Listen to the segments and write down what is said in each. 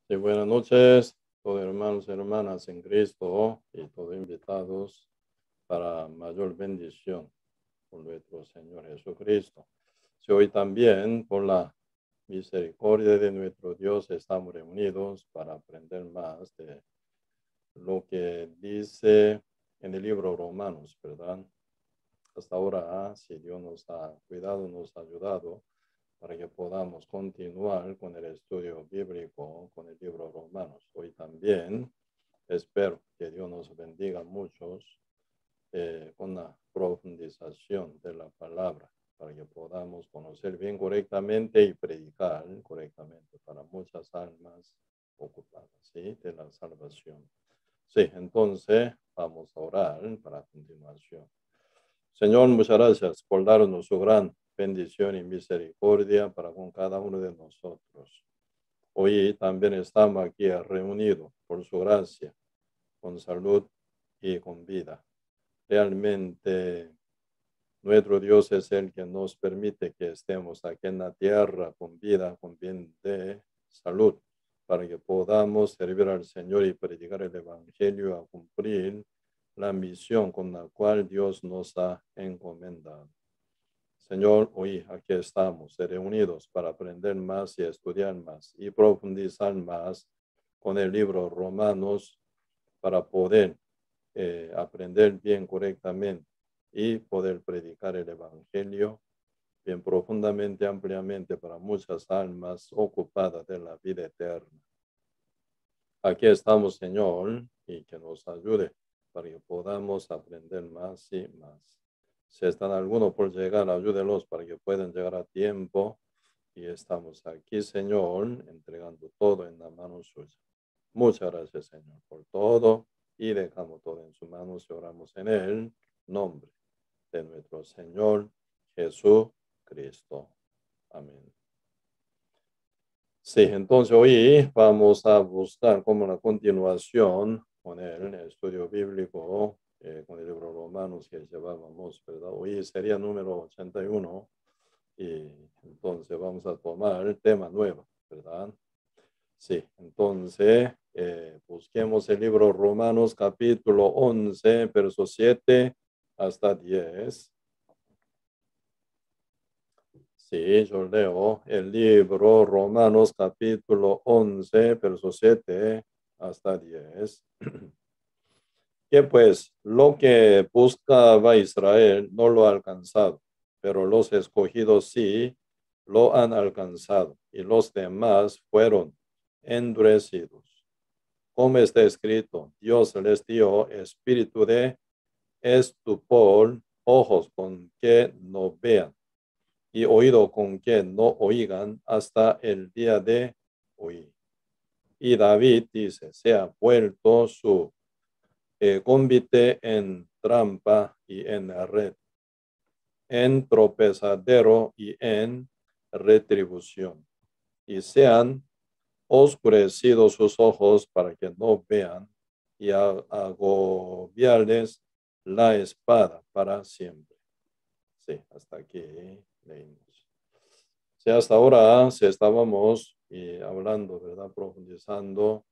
Sí, buenas noches, todos hermanos y hermanas en Cristo y todos invitados para mayor bendición por nuestro Señor Jesucristo. Sí, hoy también, por la misericordia de nuestro Dios, estamos reunidos para aprender más de lo que dice en el libro Romanos, ¿verdad? Hasta ahora, si Dios nos ha cuidado, nos ha ayudado, para que podamos continuar con el estudio bíblico, con el libro Romanos. Hoy también espero que Dios nos bendiga a muchos con la profundización de la palabra, para que podamos conocer bien correctamente y predicar correctamente para muchas almas ocupadas, ¿sí? De la salvación. Sí, entonces vamos a orar para continuación. Señor, muchas gracias por darnos su gran bendición y misericordia para con cada uno de nosotros. Hoy también estamos aquí reunidos por su gracia, con salud y con vida. Realmente nuestro Dios es el que nos permite que estemos aquí en la tierra con vida, con bien de salud, para que podamos servir al Señor y predicar el Evangelio a cumplir la misión con la cual Dios nos ha encomendado. Señor, hoy aquí estamos reunidos para aprender más y estudiar más y profundizar más con el libro Romanos para poder aprender bien correctamente y poder predicar el Evangelio bien profundamente, ampliamente para muchas almas ocupadas de la vida eterna. Aquí estamos, Señor, y que nos ayude para que podamos aprender más y más. Si están algunos por llegar, ayúdelos para que puedan llegar a tiempo. Y estamos aquí, Señor, entregando todo en la mano suya. Muchas gracias, Señor, por todo. Y dejamos todo en sus manos y oramos en el nombre de nuestro Señor Jesucristo. Amén. Sí, entonces hoy vamos a buscar como una continuación con el estudio bíblico, con el libro Romanos que llevábamos, ¿verdad? Hoy sería número 81 y entonces vamos a tomar el tema nuevo, ¿verdad? Sí, entonces busquemos el libro Romanos capítulo 11, versos 7 hasta 10. Sí, yo leo el libro Romanos capítulo 11, versos 7 hasta 10. Que pues lo que buscaba Israel no lo ha alcanzado, pero los escogidos sí lo han alcanzado y los demás fueron endurecidos. Como está escrito, Dios les dio espíritu de estupor, ojos con que no vean y oído con que no oigan hasta el día de hoy. Y David dice, se ha vuelto su convite en trampa y en red, en tropezadero y en retribución. Y sean oscurecidos sus ojos para que no vean y agobiarles la espada para siempre. Sí, hasta aquí leímos. Sí, hasta ahora sí estábamos hablando, ¿verdad? Profundizando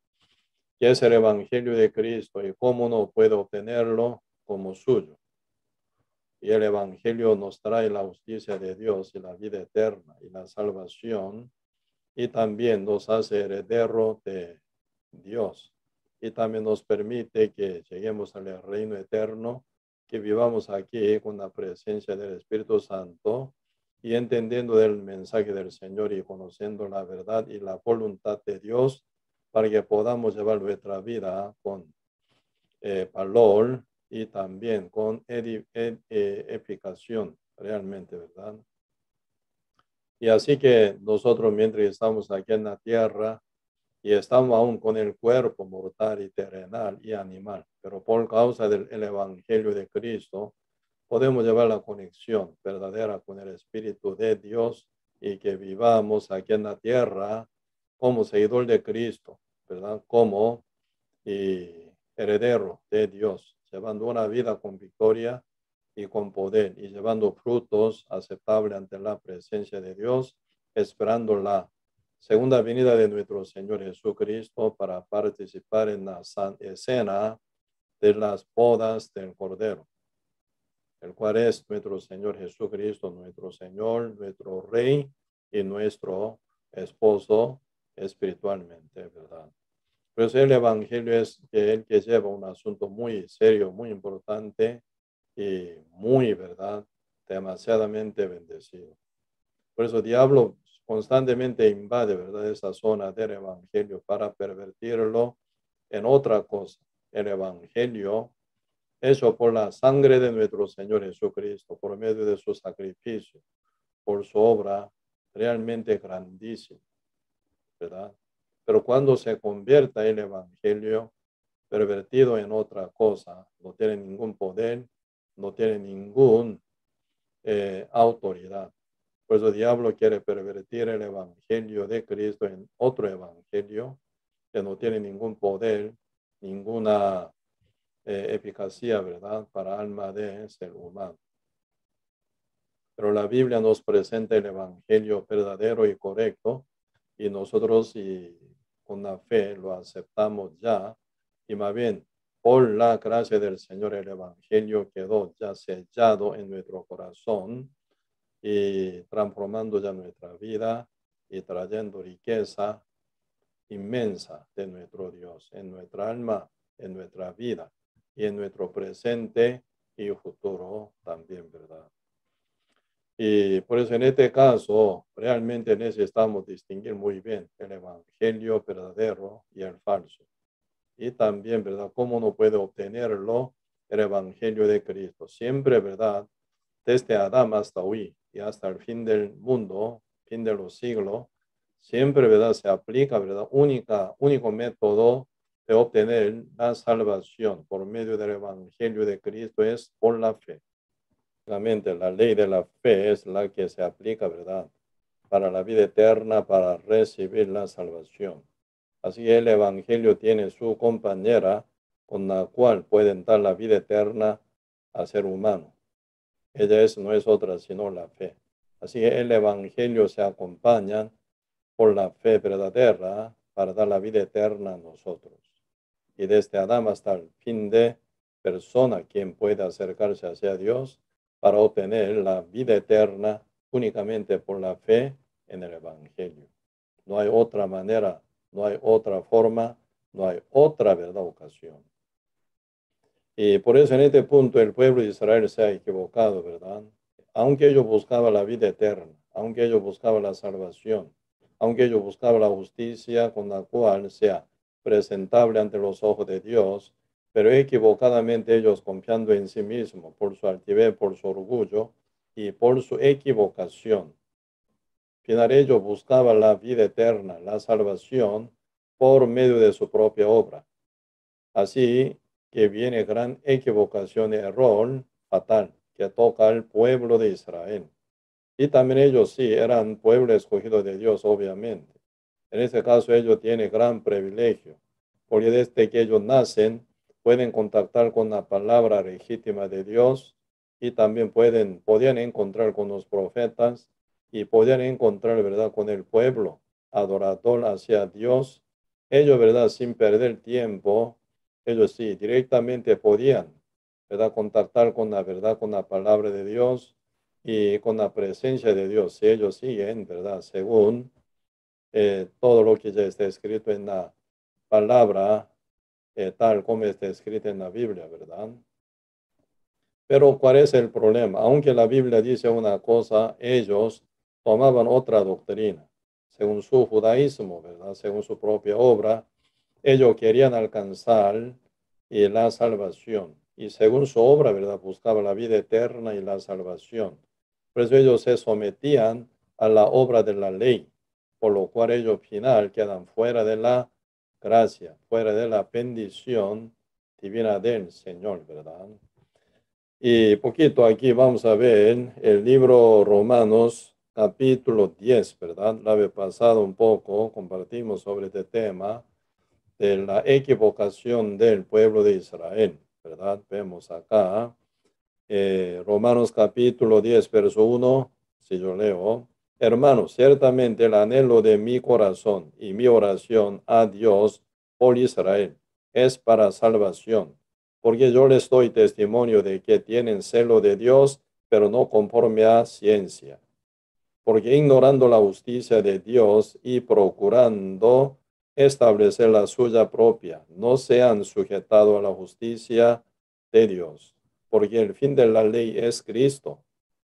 qué es el Evangelio de Cristo y cómo uno puede obtenerlo como suyo. Y el Evangelio nos trae la justicia de Dios y la vida eterna y la salvación, y también nos hace heredero de Dios. Y también nos permite que lleguemos al reino eterno, que vivamos aquí con la presencia del Espíritu Santo y entendiendo el mensaje del Señor y conociendo la verdad y la voluntad de Dios para que podamos llevar nuestra vida con valor y también con edificación realmente, ¿verdad? Y así que nosotros mientras estamos aquí en la tierra y estamos aún con el cuerpo mortal y terrenal y animal, pero por causa del Evangelio de Cristo, podemos llevar la conexión verdadera con el Espíritu de Dios y que vivamos aquí en la tierra como seguidor de Cristo, ¿verdad? Como heredero de Dios, llevando una vida con victoria y con poder y llevando frutos aceptables ante la presencia de Dios, esperando la segunda venida de nuestro Señor Jesucristo para participar en la escena de las bodas del Cordero, el cual es nuestro Señor Jesucristo, nuestro Señor, nuestro Rey y nuestro esposo espiritualmente, ¿verdad? Pues el Evangelio es el que lleva un asunto muy serio, muy importante y muy, ¿verdad? Demasiadamente bendecido. Por eso el diablo constantemente invade, ¿verdad? Esa zona del Evangelio para pervertirlo en otra cosa. El Evangelio hecho por la sangre de nuestro Señor Jesucristo, por medio de su sacrificio, por su obra realmente grandísima, ¿verdad? Pero cuando se convierta el Evangelio pervertido en otra cosa, no tiene ningún poder, no tiene ninguna autoridad. Por eso el diablo quiere pervertir el Evangelio de Cristo en otro Evangelio que no tiene ningún poder, ninguna eficacia, ¿verdad?, para alma de ser humano. Pero la Biblia nos presenta el Evangelio verdadero y correcto y nosotros con la fe lo aceptamos ya y más bien por la gracia del Señor el Evangelio quedó ya sellado en nuestro corazón y transformando ya nuestra vida y trayendo riqueza inmensa de nuestro Dios en nuestra alma, en nuestra vida y en nuestro presente y futuro también, ¿verdad? Y por eso en este caso realmente necesitamos distinguir muy bien el Evangelio verdadero y el falso. Y también, ¿verdad?, cómo uno puede obtenerlo, el Evangelio de Cristo. Siempre, ¿verdad?, desde Adán hasta hoy y hasta el fin del mundo, fin de los siglos, siempre, ¿verdad?, se aplica, ¿verdad?, único método de obtener la salvación por medio del Evangelio de Cristo es por la fe. Realmente la ley de la fe es la que se aplica, ¿verdad?, para la vida eterna, para recibir la salvación. Así el Evangelio tiene su compañera con la cual pueden dar la vida eterna al ser humano. Ella no es otra sino la fe. Así el Evangelio se acompaña por la fe verdadera para dar la vida eterna a nosotros. Y desde Adán hasta el fin de persona quien puede acercarse hacia Dios para obtener la vida eterna únicamente por la fe en el Evangelio. No hay otra manera, no hay otra forma, no hay otra verdad ocasión. Y por eso en este punto el pueblo de Israel se ha equivocado, ¿verdad? Aunque ellos buscaban la vida eterna, aunque ellos buscaban la salvación, aunque ellos buscaban la justicia con la cual sea presentable ante los ojos de Dios, pero equivocadamente ellos confiando en sí mismos por su altivez, por su orgullo y por su equivocación. Final ellos buscaban la vida eterna, la salvación por medio de su propia obra. Así que viene gran equivocación y error fatal que toca al pueblo de Israel. Y también ellos sí eran pueblo escogido de Dios, obviamente. En este caso ellos tienen gran privilegio, porque desde que ellos nacen pueden contactar con la palabra legítima de Dios y también podían encontrar con los profetas y podían encontrar, ¿verdad?, con el pueblo adorador hacia Dios. Ellos, ¿verdad?, sin perder tiempo, ellos sí directamente podían, ¿verdad?, contactar con la verdad, con la palabra de Dios y con la presencia de Dios. Si ellos siguen, ¿verdad?, según todo lo que ya está escrito en la palabra, tal como está escrito en la Biblia, ¿verdad? Pero ¿cuál es el problema? Aunque la Biblia dice una cosa, ellos tomaban otra doctrina, según su judaísmo, ¿verdad? Según su propia obra, ellos querían alcanzar la salvación. Y según su obra, ¿verdad?, buscaban la vida eterna y la salvación. Por eso ellos se sometían a la obra de la ley, por lo cual ellos al final quedan fuera de la gracia, fuera de la bendición divina del Señor, ¿verdad? Y poquito aquí vamos a ver el libro Romanos capítulo 10, ¿verdad? La vez pasada un poco compartimos sobre este tema de la equivocación del pueblo de Israel, ¿verdad? Vemos acá Romanos capítulo 10, verso 1, si yo leo, Hermanos, ciertamente el anhelo de mi corazón y mi oración a Dios por Israel es para salvación, porque yo les doy testimonio de que tienen celo de Dios, pero no conforme a ciencia, porque ignorando la justicia de Dios y procurando establecer la suya propia, no se han sujetado a la justicia de Dios, porque el fin de la ley es Cristo,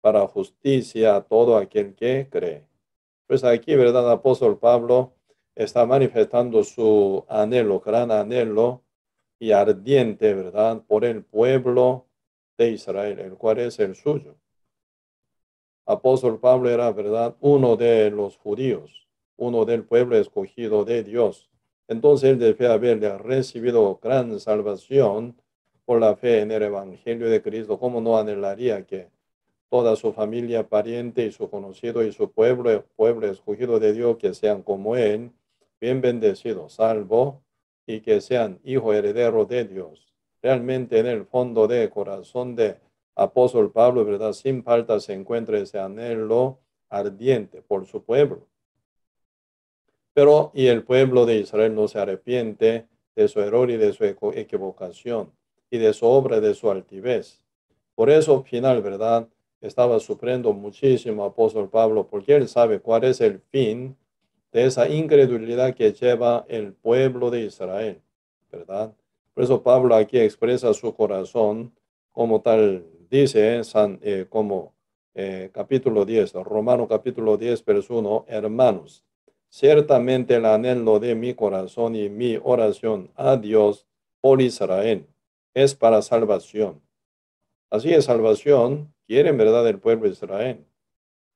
para justicia a todo aquel que cree. Pues aquí, ¿verdad? El apóstol Pablo está manifestando su anhelo, gran anhelo y ardiente, ¿verdad? Por el pueblo de Israel, el cual es el suyo. Apóstol Pablo era, ¿verdad? Uno de los judíos, uno del pueblo escogido de Dios. Entonces él debe haberle recibido gran salvación por la fe en el Evangelio de Cristo. ¿Cómo no anhelaría que toda su familia, pariente y su conocido y su pueblo, pueblo escogido de Dios, que sean como él, bien bendecidos, salvo, y que sean hijo heredero de Dios? Realmente en el fondo de corazón de apóstol Pablo, ¿verdad? Sin falta se encuentra ese anhelo ardiente por su pueblo. Pero, y el pueblo de Israel no se arrepiente de su error y de su equivocación y de su obra, de su altivez. Por eso, al final, ¿verdad? Estaba sufriendo muchísimo apóstol Pablo, porque él sabe cuál es el fin de esa incredulidad que lleva el pueblo de Israel, ¿verdad? Por eso Pablo aquí expresa su corazón como tal, dice como capítulo 10, Romano capítulo 10, verso 1, hermanos, ciertamente el anhelo de mi corazón y mi oración a Dios por Israel es para salvación. Así es, salvación quiere en verdad el pueblo de Israel.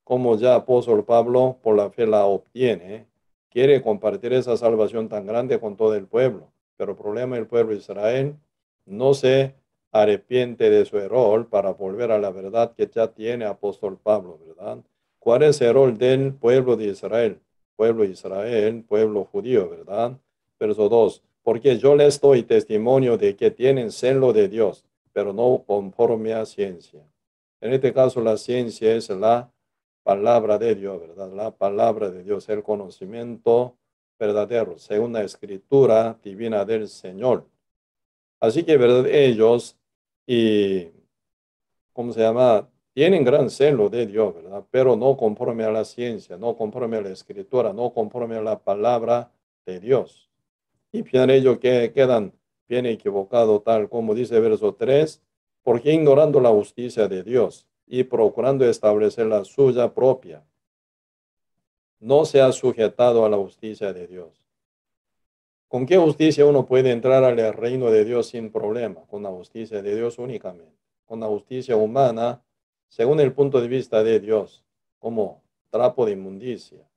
Como ya apóstol Pablo por la fe la obtiene, quiere compartir esa salvación tan grande con todo el pueblo. Pero el problema del pueblo de Israel no se arrepiente de su error para volver a la verdad que ya tiene apóstol Pablo, ¿verdad? ¿Cuál es el error del pueblo de Israel? Pueblo de Israel, pueblo judío, ¿verdad? Verso 2. Porque yo les doy testimonio de que tienen celo de Dios, pero no conforme a ciencia. En este caso, la ciencia es la palabra de Dios, ¿verdad? La palabra de Dios, el conocimiento verdadero, según la escritura divina del Señor. Así que, ¿verdad? Ellos, y, ¿cómo se llama? Tienen gran celo de Dios, ¿verdad? Pero no conforme a la ciencia, no conforme a la escritura, no conforme a la palabra de Dios. Y bien ellos que quedan bien equivocados, tal como dice verso 3, porque ignorando la justicia de Dios y procurando establecer la suya propia, no se ha sujetado a la justicia de Dios. ¿Con qué justicia uno puede entrar al reino de Dios sin problema? Con la justicia de Dios únicamente. Con la justicia humana, según el punto de vista de Dios, como trapo de inmundicia,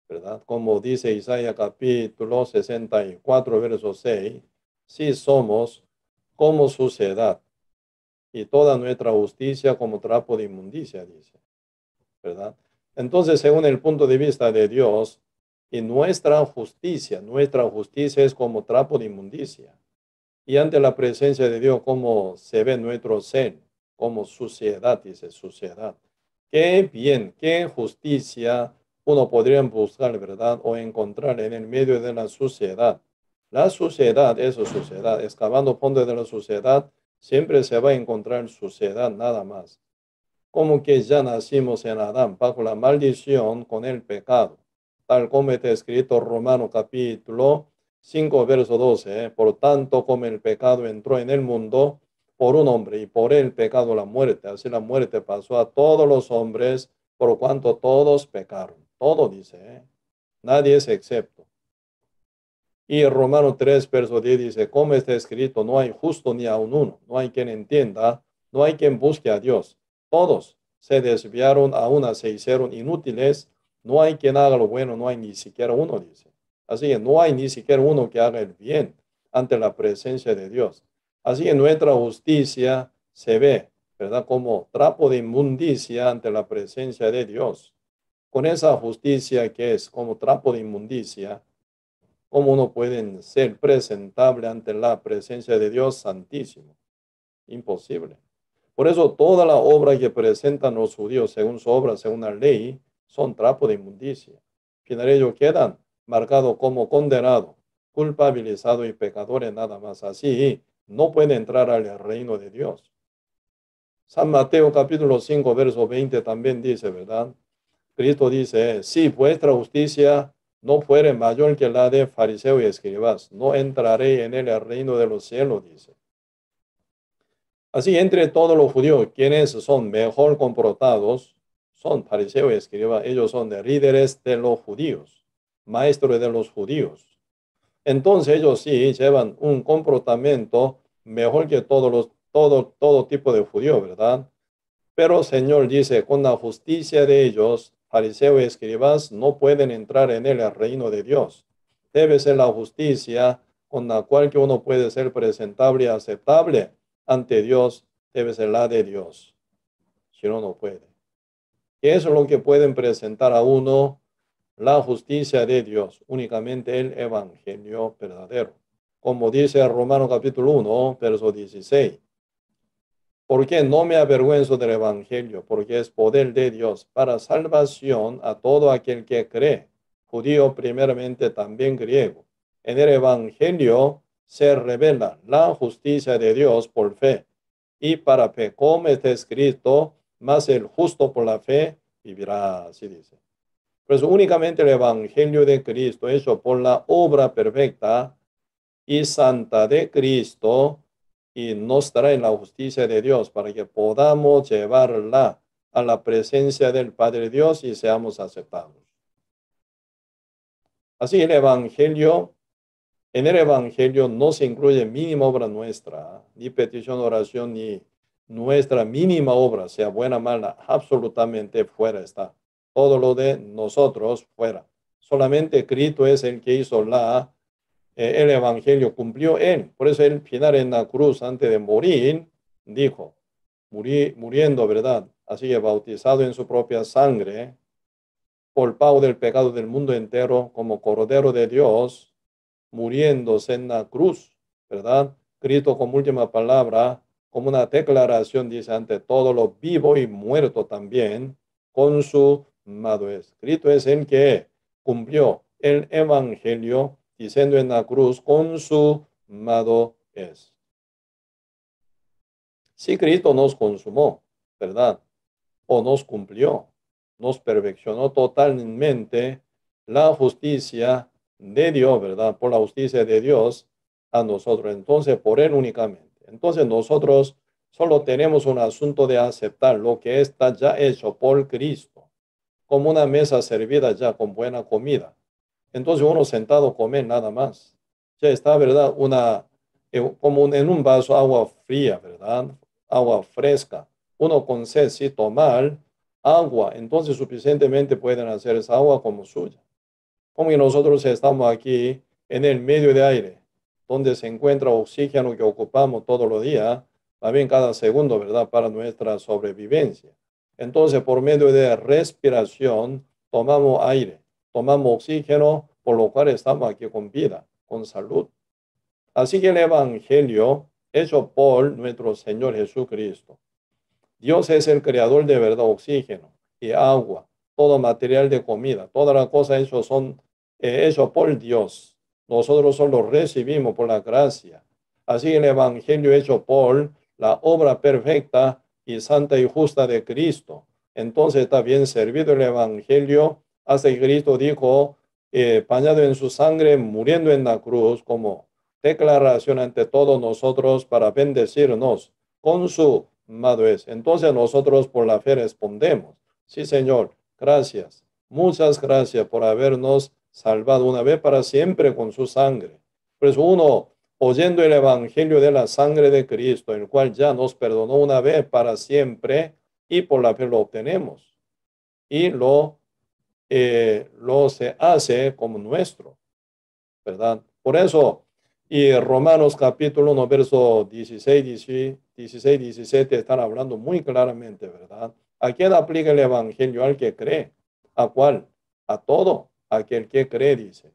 ¿verdad? Como dice Isaías capítulo 64, verso 6, si somos como suciedad y toda nuestra justicia como trapo de inmundicia, dice, ¿verdad? Entonces, según el punto de vista de Dios, y nuestra justicia es como trapo de inmundicia. Y ante la presencia de Dios, como se ve nuestro ser, como suciedad, dice suciedad. Qué bien, qué justicia uno podría buscar, ¿verdad? O encontrar en el medio de la suciedad. La suciedad, eso es suciedad. Excavando fondo de la suciedad, siempre se va a encontrar suciedad, nada más. Como que ya nacimos en Adán bajo la maldición con el pecado, tal como está escrito Romano capítulo 5, verso 12. Por tanto, como el pecado entró en el mundo por un hombre y por el pecado la muerte, así la muerte pasó a todos los hombres por cuanto todos pecaron. Todo dice, nadie es excepto. Y Romano 3, verso 10 dice, como está escrito, no hay justo ni aun uno, no hay quien entienda, no hay quien busque a Dios. Todos se desviaron, a una se hicieron inútiles, no hay quien haga lo bueno, no hay ni siquiera uno, dice. Así que no hay ni siquiera uno que haga el bien ante la presencia de Dios. Así que nuestra justicia se ve, ¿verdad? Como trapo de inmundicia ante la presencia de Dios. Con esa justicia que es como trapo de inmundicia, ¿cómo uno puede ser presentable ante la presencia de Dios Santísimo? Imposible. Por eso toda la obra que presentan los judíos según su obra, según la ley, son trapo de inmundicia. Final ellos quedan marcados como condenados, culpabilizados y pecadores nada más. Así no pueden entrar al reino de Dios. San Mateo capítulo 5, verso 20 también dice, ¿verdad? Cristo dice, si vuestra justicia no fuere mayor que la de fariseos y escribas, no entraré en el reino de los cielos, dice. Así, entre todos los judíos, quienes son mejor comportados, son fariseos y escribas. Ellos son de líderes de los judíos, maestros de los judíos. Entonces ellos sí llevan un comportamiento mejor que todo tipo de judíos, ¿verdad? Pero el Señor dice, con la justicia de ellos, fariseos y escribas no pueden entrar en el reino de Dios. Debe ser la justicia con la cual que uno puede ser presentable y aceptable ante Dios, debe ser la de Dios. Si no, no puede. Y eso es lo que pueden presentar a uno, la justicia de Dios, únicamente el evangelio verdadero. Como dice Romanos capítulo 1, verso 16. Porque no me avergüenzo del evangelio, porque es poder de Dios para salvación a todo aquel que cree, judío primeramente, también griego. En el evangelio se revela la justicia de Dios por fe y para fe, como está escrito, mas el justo por la fe vivirá, así dice. Pues únicamente el evangelio de Cristo, hecho por la obra perfecta y santa de Cristo, y nos trae la justicia de Dios para que podamos llevarla a la presencia del Padre Dios y seamos aceptados. Así el evangelio, en el evangelio no se incluye mínima obra nuestra, ni petición, oración, ni nuestra mínima obra, sea buena o mala, absolutamente fuera está. Todo lo de nosotros fuera. Solamente Cristo es el que hizo el evangelio, cumplió él. Por eso el final en la cruz, antes de morir, dijo, muriendo, ¿verdad? Así que bautizado en su propia sangre, por pago del pecado del mundo entero, como Cordero de Dios, muriéndose en la cruz, ¿verdad? Cristo como última palabra, como una declaración, dice, ante todo lo vivo y muerto también, consumado es. Cristo es el que cumplió el evangelio, diciendo en la cruz, consumado es. Si Cristo nos consumó, ¿verdad? O nos cumplió, nos perfeccionó totalmente la justicia de Dios, ¿verdad? Por la justicia de Dios a nosotros. Entonces, por Él únicamente. Entonces, nosotros solo tenemos un asunto de aceptar lo que está ya hecho por Cristo, como una mesa servida ya con buena comida. Entonces, uno sentado comer nada más. Ya está, ¿verdad? Como en un vaso agua fría, ¿verdad? Agua fresca. Uno con sed, si tomar agua, entonces suficientemente pueden hacer esa agua como suya. Como que nosotros estamos aquí en el medio de aire, donde se encuentra oxígeno que ocupamos todos los días, también cada segundo, ¿verdad? Para nuestra sobrevivencia. Entonces, por medio de respiración, tomamos aire, tomamos oxígeno, por lo cual estamos aquí con vida, con salud. Así que el evangelio hecho por nuestro Señor Jesucristo. Dios es el creador de verdad, oxígeno y agua, todo material de comida, todas las cosas son hechas por Dios. Nosotros solo recibimos por la gracia. Así el evangelio hecho por la obra perfecta y santa y justa de Cristo. Entonces está bien servido el evangelio hasta que Cristo dijo, bañado en su sangre, muriendo en la cruz, como declaración ante todos nosotros para bendecirnos con su amado es. Entonces nosotros por la fe respondemos, sí Señor, gracias, muchas gracias por habernos salvado una vez para siempre con su sangre. Pues uno, oyendo el evangelio de la sangre de Cristo, el cual ya nos perdonó una vez para siempre, y por la fe lo obtenemos. Y lo se hace como nuestro, ¿verdad? Por eso, y Romanos capítulo 1, verso 16, 17 están hablando muy claramente, ¿verdad? ¿A quién aplica el evangelio? Al que cree. ¿A cuál? A todo aquel que cree, dice.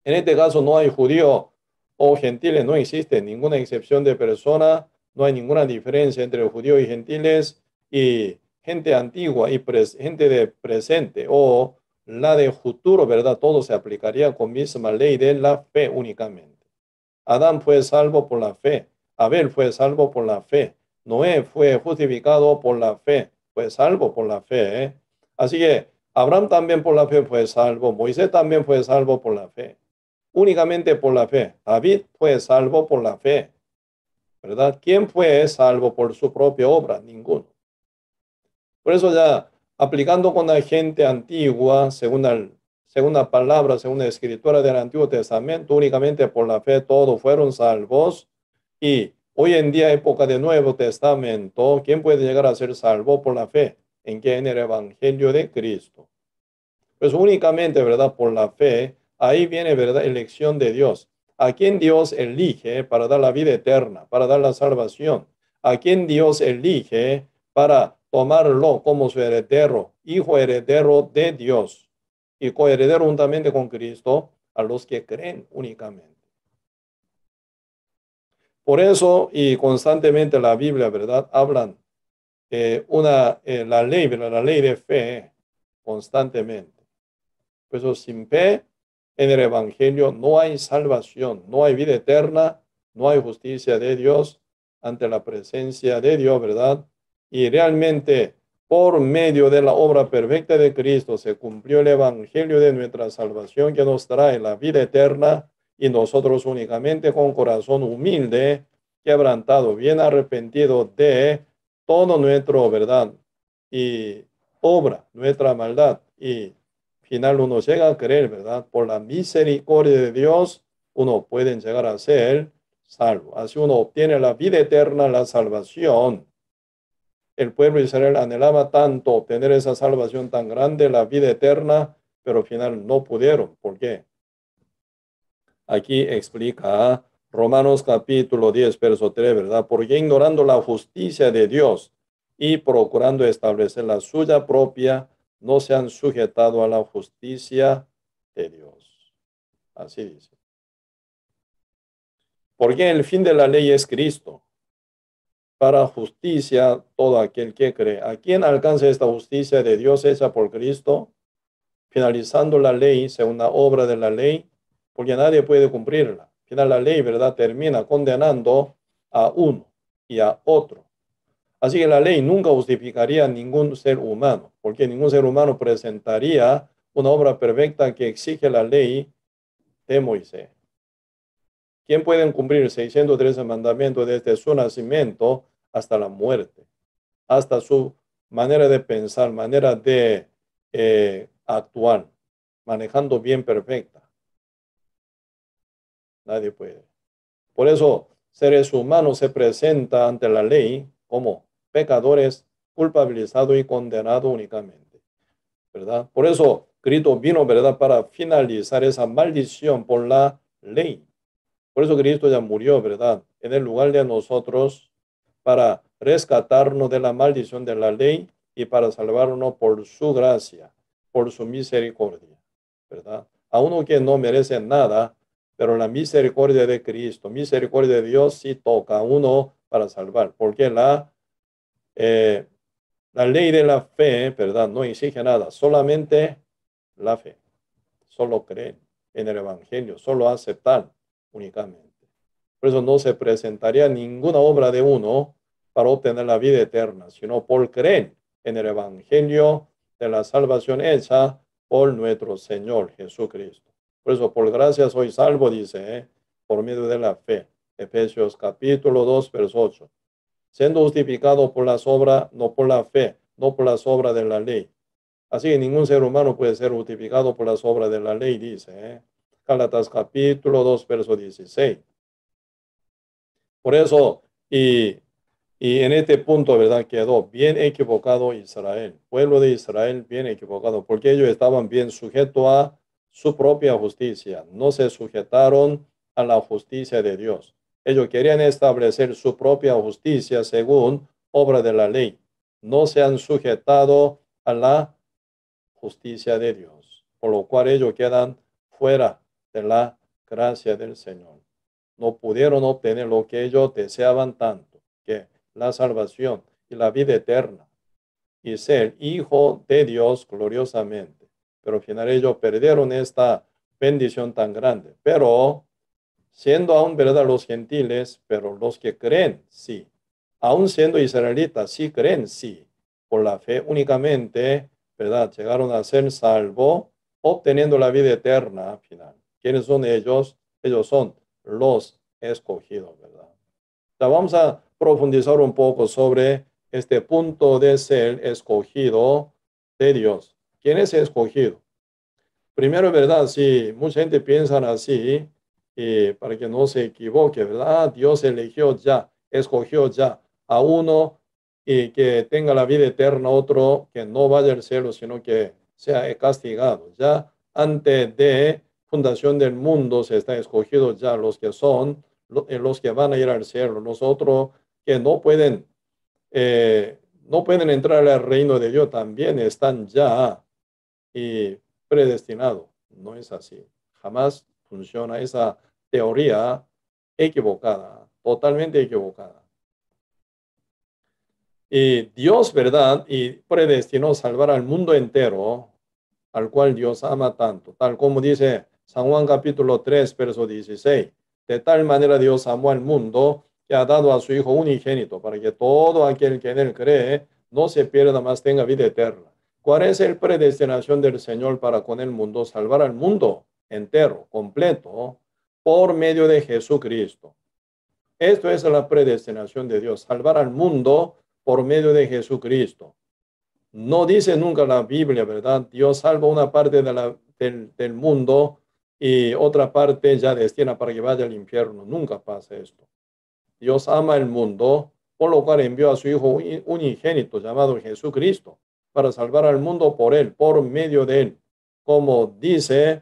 En este caso no hay judío o gentiles, no existe ninguna excepción de persona, no hay ninguna diferencia entre judíos y gentiles, y gente antigua y gente de presente o la de futuro, ¿verdad? Todo se aplicaría con misma ley de la fe únicamente. Adán fue salvo por la fe. Abel fue salvo por la fe. Noé fue justificado por la fe. Fue salvo por la fe. Así que Abraham también por la fe fue salvo. Moisés también fue salvo por la fe. Únicamente por la fe. David fue salvo por la fe. ¿Verdad? ¿Quién fue salvo por su propia obra? Ninguno. Por eso ya aplicando con la gente antigua, según la palabra, según la escritura del Antiguo Testamento, únicamente por la fe todos fueron salvos. Y hoy en día, época del Nuevo Testamento, ¿quién puede llegar a ser salvo por la fe? ¿En qué? En el Evangelio de Cristo. Pues únicamente, ¿verdad? Por la fe, ahí viene, ¿verdad? Elección de Dios. A quien Dios elige para dar la vida eterna, para dar la salvación. A quien Dios elige para tomarlo como su heredero, hijo heredero de Dios y coheredero juntamente con Cristo a los que creen únicamente. Por eso y constantemente la Biblia, ¿verdad? Hablan la ley, ¿verdad? La ley de fe constantemente. Por eso sin fe en el Evangelio no hay salvación, no hay vida eterna, no hay justicia de Dios ante la presencia de Dios, ¿verdad? Y realmente por medio de la obra perfecta de Cristo se cumplió el Evangelio de nuestra salvación que nos trae la vida eterna y nosotros únicamente con corazón humilde, quebrantado, bien arrepentido de todo nuestro, ¿verdad? Y obra, nuestra maldad y final uno llega a creer, ¿verdad? Por la misericordia de Dios, uno puede llegar a ser salvo. Así uno obtiene la vida eterna, la salvación. El pueblo de Israel anhelaba tanto obtener esa salvación tan grande, la vida eterna, pero al final no pudieron. ¿Por qué? Aquí explica Romanos capítulo 10, verso 3, ¿verdad? Porque ignorando la justicia de Dios y procurando establecer la suya propia, no se han sujetado a la justicia de Dios. Así dice. Porque el fin de la ley es Cristo, para justicia todo aquel que cree. ¿A quién alcanza esta justicia de Dios hecha por Cristo? Finalizando la ley, según la obra de la ley, porque nadie puede cumplirla. Al final la ley, ¿verdad? Termina condenando a uno y a otro. Así que la ley nunca justificaría a ningún ser humano, porque ningún ser humano presentaría una obra perfecta que exige la ley de Moisés. ¿Quién puede cumplir 613 mandamientos desde su nacimiento hasta la muerte? Hasta su manera de pensar, manera de actuar, manejando bien perfecta. Nadie puede. Por eso, seres humanos se presentan ante la ley como pecadores, culpabilizados y condenados únicamente, ¿verdad? Por eso, Cristo vino, ¿verdad?, para finalizar esa maldición por la ley. Por eso Cristo ya murió, ¿verdad?, en el lugar de nosotros para rescatarnos de la maldición de la ley y para salvarnos por su gracia, por su misericordia, ¿verdad? A uno que no merece nada, pero la misericordia de Cristo, misericordia de Dios sí toca a uno para salvar, porque la ley de la fe, ¿verdad?, no exige nada, solamente la fe, solo creer en el Evangelio, solo aceptar únicamente. Por eso no se presentaría ninguna obra de uno para obtener la vida eterna, sino por creer en el Evangelio de la salvación hecha por nuestro Señor Jesucristo. Por eso, por gracia soy salvo, dice, por medio de la fe. Efesios capítulo 2, verso 8. Siendo justificado por las obras, no por la fe, no por las obras de la ley. Así que ningún ser humano puede ser justificado por las obras de la ley, dice. Gálatas capítulo 2, verso 16. Por eso, y en este punto, ¿verdad? Quedó bien equivocado Israel, pueblo de Israel bien equivocado, porque ellos estaban bien sujetos a su propia justicia, no se sujetaron a la justicia de Dios. Ellos querían establecer su propia justicia según obra de la ley. No se han sujetado a la justicia de Dios, por lo cual ellos quedan fuera de la gracia del Señor. No pudieron obtener lo que ellos deseaban tanto, que la salvación y la vida eterna. y ser hijo de Dios gloriosamente. Pero al final ellos perdieron esta bendición tan grande. Pero siendo aún, ¿verdad?, los gentiles, pero los que creen, sí. Aún siendo israelitas, sí creen, sí. Por la fe únicamente, ¿verdad?, llegaron a ser salvos, obteniendo la vida eterna al final. ¿Quiénes son ellos? Ellos son los escogidos, ¿verdad? Ya vamos a profundizar un poco sobre este punto de ser escogido de Dios. ¿Quién es escogido? Primero, ¿verdad? Sí, mucha gente piensa así, y para que no se equivoque, ¿verdad? Dios eligió ya, escogió ya a uno y que tenga la vida eterna, otro que no vaya al cielo, sino que sea castigado. Ya antes de fundación del mundo se está escogido ya los que son, los que van a ir al cielo, los otros que no pueden entrar al reino de Dios, también están ya y predestinado. No es así. Jamás funciona esa teoría equivocada, totalmente equivocada. Y Dios, ¿verdad? Y predestinó salvar al mundo entero, al cual Dios ama tanto, tal como dice San Juan capítulo 3, verso 16. De tal manera Dios amó al mundo que ha dado a su Hijo unigénito, para que todo aquel que en él cree no se pierda, más tenga vida eterna. ¿Cuál es la predestinación del Señor para con el mundo? Salvar al mundo entero, completo, por medio de Jesucristo. Esto es la predestinación de Dios, salvar al mundo por medio de Jesucristo. No dice nunca la Biblia, ¿verdad? Dios salva una parte del mundo y otra parte ya destina para que vaya al infierno. Nunca pasa esto. Dios ama el mundo, por lo cual envió a su Hijo unigénito llamado Jesucristo para salvar al mundo por él, por medio de él. Como dice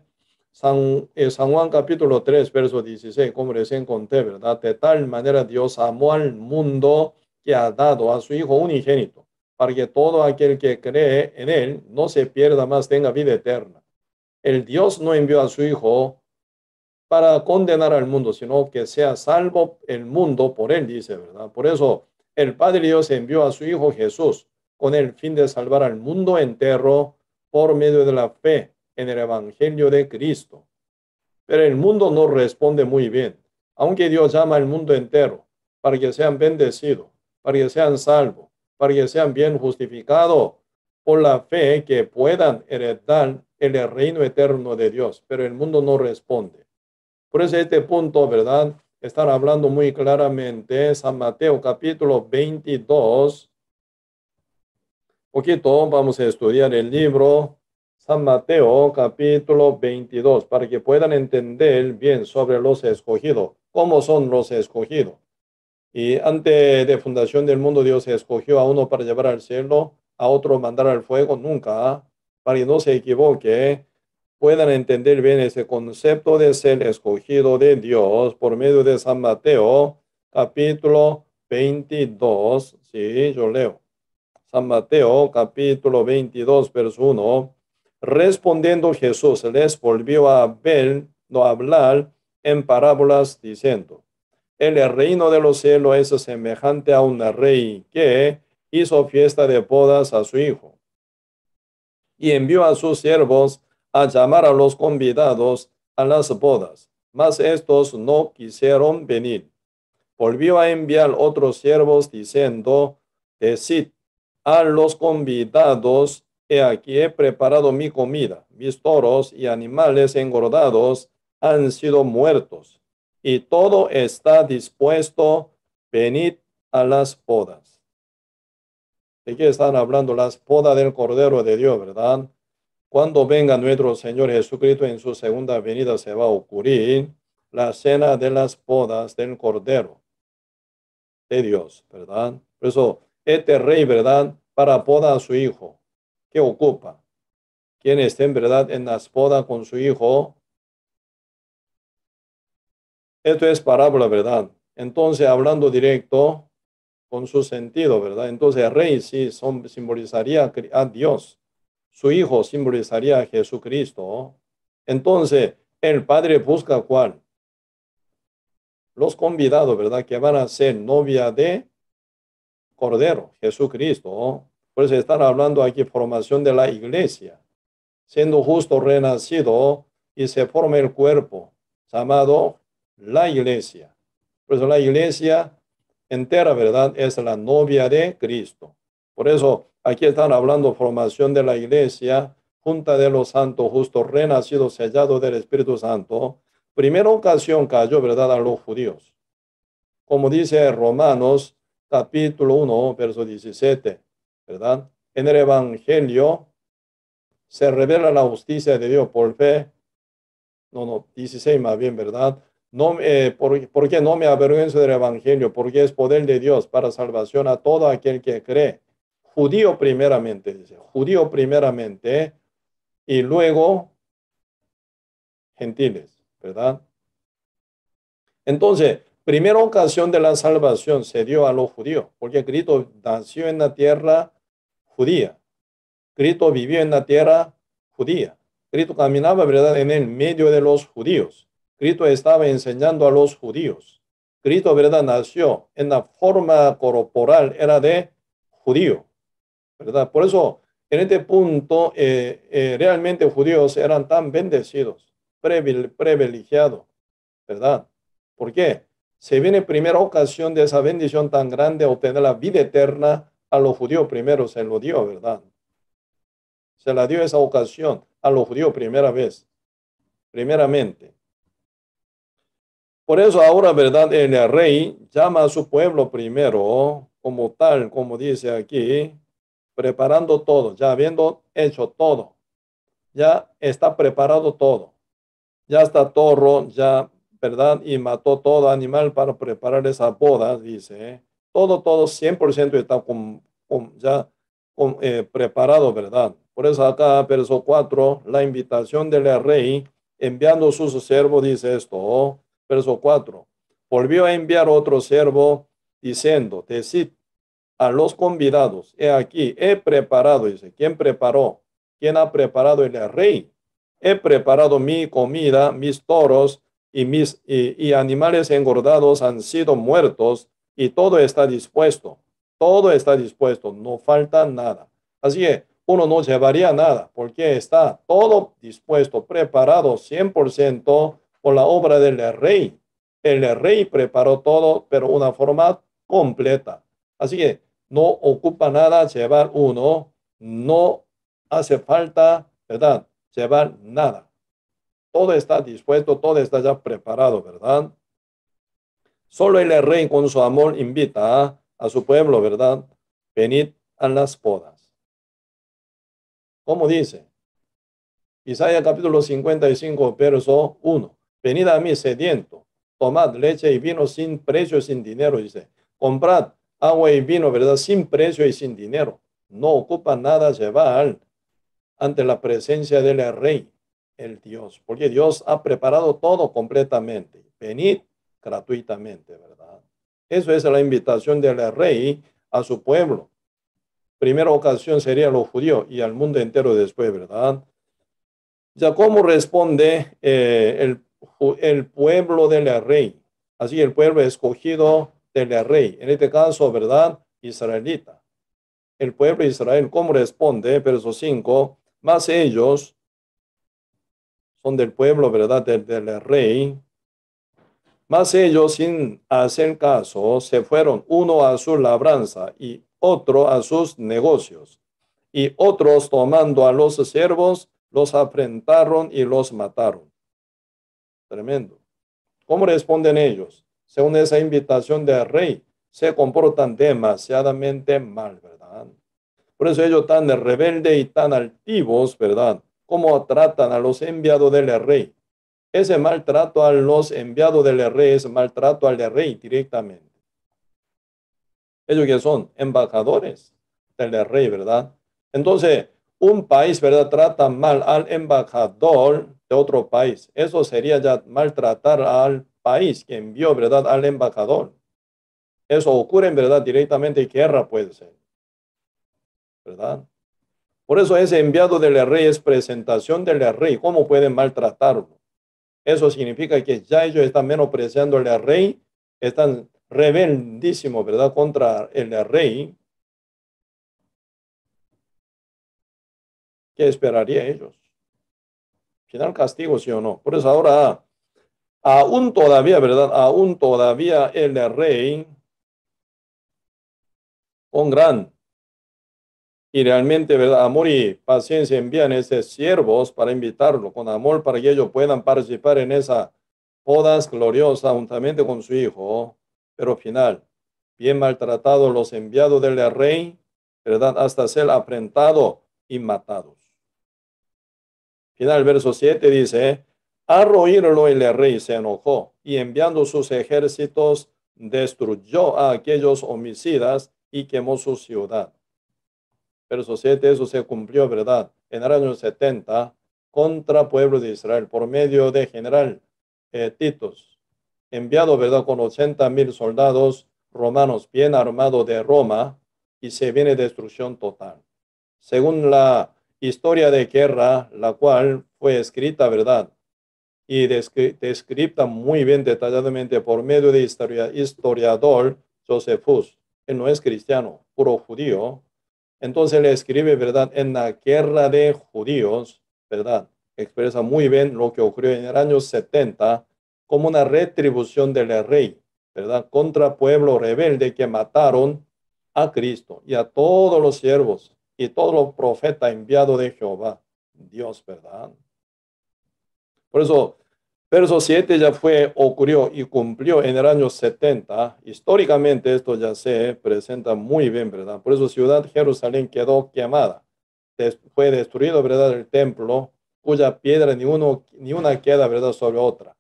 San Juan capítulo 3, verso 16, como recién conté, ¿verdad? De tal manera Dios amó al mundo que ha dado a su Hijo unigénito, para que todo aquel que cree en él no se pierda, más tenga vida eterna. El Dios no envió a su Hijo para condenar al mundo, sino que sea salvo el mundo por él, dice, ¿verdad? Por eso el Padre Dios envió a su Hijo Jesús con el fin de salvar al mundo entero por medio de la fe en el Evangelio de Cristo. Pero el mundo no responde muy bien, aunque Dios llama al mundo entero para que sean bendecidos, para que sean salvos, para que sean bien justificados por la fe, que puedan heredar el reino eterno de Dios. Pero el mundo no responde. Por eso este punto, ¿verdad? Están hablando muy claramente San Mateo capítulo 22. Poquito vamos a estudiar el libro San Mateo capítulo 22 para que puedan entender bien sobre los escogidos, cómo son los escogidos. Y antes de fundación del mundo, Dios escogió a uno para llevar al cielo, a otro mandar al fuego, nunca, para que no se equivoque, puedan entender bien ese concepto de ser escogido de Dios por medio de San Mateo, capítulo 22. Sí, yo leo. San Mateo, capítulo 22, verso 1. Respondiendo Jesús, les volvió a ver, no hablar en parábolas, diciendo: el reino de los cielos es semejante a un rey que hizo fiesta de bodas a su hijo y envió a sus siervos a llamar a los convidados a las bodas, mas estos no quisieron venir. Volvió a enviar otros siervos diciendo: decid a los convidados, he aquí he preparado mi comida, mis toros y animales engordados han sido muertos, y todo está dispuesto, venid a las bodas. ¿De qué están hablando? Las bodas del Cordero de Dios, ¿verdad? Cuando venga nuestro Señor Jesucristo en su segunda venida, se va a ocurrir la cena de las bodas del Cordero de Dios, ¿verdad? Por eso, este rey, ¿verdad?, para boda a su hijo, ¿qué ocupa? Quien esté en verdad en las bodas con su hijo. Esto es parábola, ¿verdad? Entonces, hablando directo con su sentido, ¿verdad? Entonces, el rey sí simbolizaría a Dios. Su hijo simbolizaría a Jesucristo. Entonces, el padre busca ¿cuál? Los convidados, ¿verdad?, que van a ser novia de Cordero, Jesucristo. Por Por eso están hablando aquí formación de la iglesia. Siendo justo renacido y se forma el cuerpo llamado la iglesia. Por eso la iglesia entera, ¿verdad? Es la novia de Cristo. Por eso aquí están hablando formación de la iglesia, junta de los santos justos, renacidos, sellados del Espíritu Santo. Primera ocasión cayó, ¿verdad?, a los judíos. Como dice Romanos capítulo 1, verso 17, ¿verdad? En el Evangelio se revela la justicia de Dios por fe. No, 16 más bien, ¿verdad? No, porque no me avergüenzo del Evangelio, porque es poder de Dios para salvación a todo aquel que cree. Judío primeramente, dice, judío primeramente, y luego gentiles, ¿verdad? Entonces, primera ocasión de la salvación se dio a los judíos, porque Cristo nació en la tierra judía. Cristo vivió en la tierra judía. Cristo caminaba, ¿verdad?, en el medio de los judíos. Cristo estaba enseñando a los judíos. Cristo, ¿verdad?, nació en la forma corporal, era de judío, ¿verdad? Por eso, en este punto, realmente judíos eran tan bendecidos, privilegiados, ¿verdad? ¿Por qué? Se viene primera ocasión de esa bendición tan grande, obtener la vida eterna a los judíos primero, se lo dio, ¿verdad? Se la dio esa ocasión a los judíos primera vez, primeramente. Por eso ahora, ¿verdad? El rey llama a su pueblo primero, como tal, como dice aquí, preparando todo, ya habiendo hecho todo, ya está preparado todo, ya está todo, ya, ¿verdad? Y mató todo animal para preparar esa boda, dice. Todo, 100% está ya preparado, ¿verdad? Por eso acá, verso 4, la invitación del rey, enviando sus siervos, dice esto, verso 4, volvió a enviar otro siervo, diciendo, decid a los convidados, he aquí, he preparado, dice, ¿quién preparó? ¿Quién ha preparado? El rey. He preparado mi comida, mis toros y animales engordados han sido muertos y todo está dispuesto. Todo está dispuesto, no falta nada. Así que uno no llevaría nada porque está todo dispuesto, preparado 100% por la obra del rey. El rey preparó todo, pero una forma completa. Así que no ocupa nada llevar uno, no hace falta, ¿verdad?, llevar nada. Todo está dispuesto, todo está ya preparado, ¿verdad? Solo el rey con su amor invita a su pueblo, ¿verdad? Venid a las bodas. ¿Cómo dice? Isaías capítulo 55, verso 1. Venid a mí sediento, tomad leche y vino sin precio y sin dinero, dice. Comprad agua y vino, ¿verdad?, sin precio y sin dinero. No ocupa nada llevar ante la presencia del rey, el Dios, porque Dios ha preparado todo completamente. Venid gratuitamente, ¿verdad? Eso es la invitación del rey a su pueblo. Primera ocasión sería a los judíos y al mundo entero después, ¿verdad? Ya cómo responde el pueblo del rey. Así el pueblo escogido del rey. En este caso, ¿verdad?, israelita. El pueblo de Israel, ¿cómo responde? Verso 5. Más ellos son del pueblo, ¿verdad?, del rey. Mas ellos, sin hacer caso, se fueron, uno a su labranza y otro a sus negocios. Y otros, tomando a los siervos, los afrentaron y los mataron. Tremendo. ¿Cómo responden ellos? Según esa invitación del rey, se comportan demasiadamente mal, ¿verdad? Por eso ellos tan rebeldes y tan altivos, ¿verdad? ¿Cómo tratan a los enviados del rey? Ese maltrato a los enviados del rey es maltrato al rey directamente. Ellos que son embajadores del rey, ¿verdad? Entonces, un país, ¿verdad?, trata mal al embajador de otro país. Eso sería ya maltratar al país que envió, ¿verdad?, al embajador. Eso ocurre, en verdad, directamente, guerra puede ser, ¿verdad? Por eso ese enviado del rey es presentación del rey. ¿Cómo pueden maltratarlo? Eso significa que ya ellos están menospreciando al rey, están rebeldísimos, ¿verdad?, contra el rey. ¿Qué esperaría ellos? Final castigo, sí o no. Por eso ahora, aún todavía, ¿verdad? Aún todavía el rey, con gran y realmente, ¿verdad? Amor y paciencia envían esos siervos para invitarlo con amor para que ellos puedan participar en esa bodas gloriosa juntamente con su hijo. Pero final, bien maltratados los enviados del rey, ¿verdad? Hasta ser afrentados y matados. Final, verso 7 dice, al oírlo el rey se enojó y enviando sus ejércitos destruyó a aquellos homicidas y quemó su ciudad. Verso 7, eso se cumplió, ¿verdad? En el año 70, contra pueblo de Israel, por medio de general Titus, enviado, ¿verdad? Con 80,000 soldados romanos bien armados de Roma, y se viene destrucción total. Según la historia de guerra, la cual fue escrita, ¿verdad? Y descrita muy bien detalladamente por medio de historiador Josephus. Él no es cristiano, puro judío. Entonces le escribe, ¿verdad? En la guerra de judíos, ¿verdad? Expresa muy bien lo que ocurrió en el año 70 como una retribución del rey, ¿verdad? Contra pueblo rebelde que mataron a Cristo y a todos los siervos y todos los profetas enviados de Jehová, Dios, ¿verdad? Por eso, verso 7 ya ocurrió y cumplió en el año 70. Históricamente esto ya se presenta muy bien, ¿verdad? Por eso ciudad Jerusalén quedó quemada. Fue destruido, ¿verdad? El templo, cuya piedra ni una queda, ¿verdad? Sobre otra.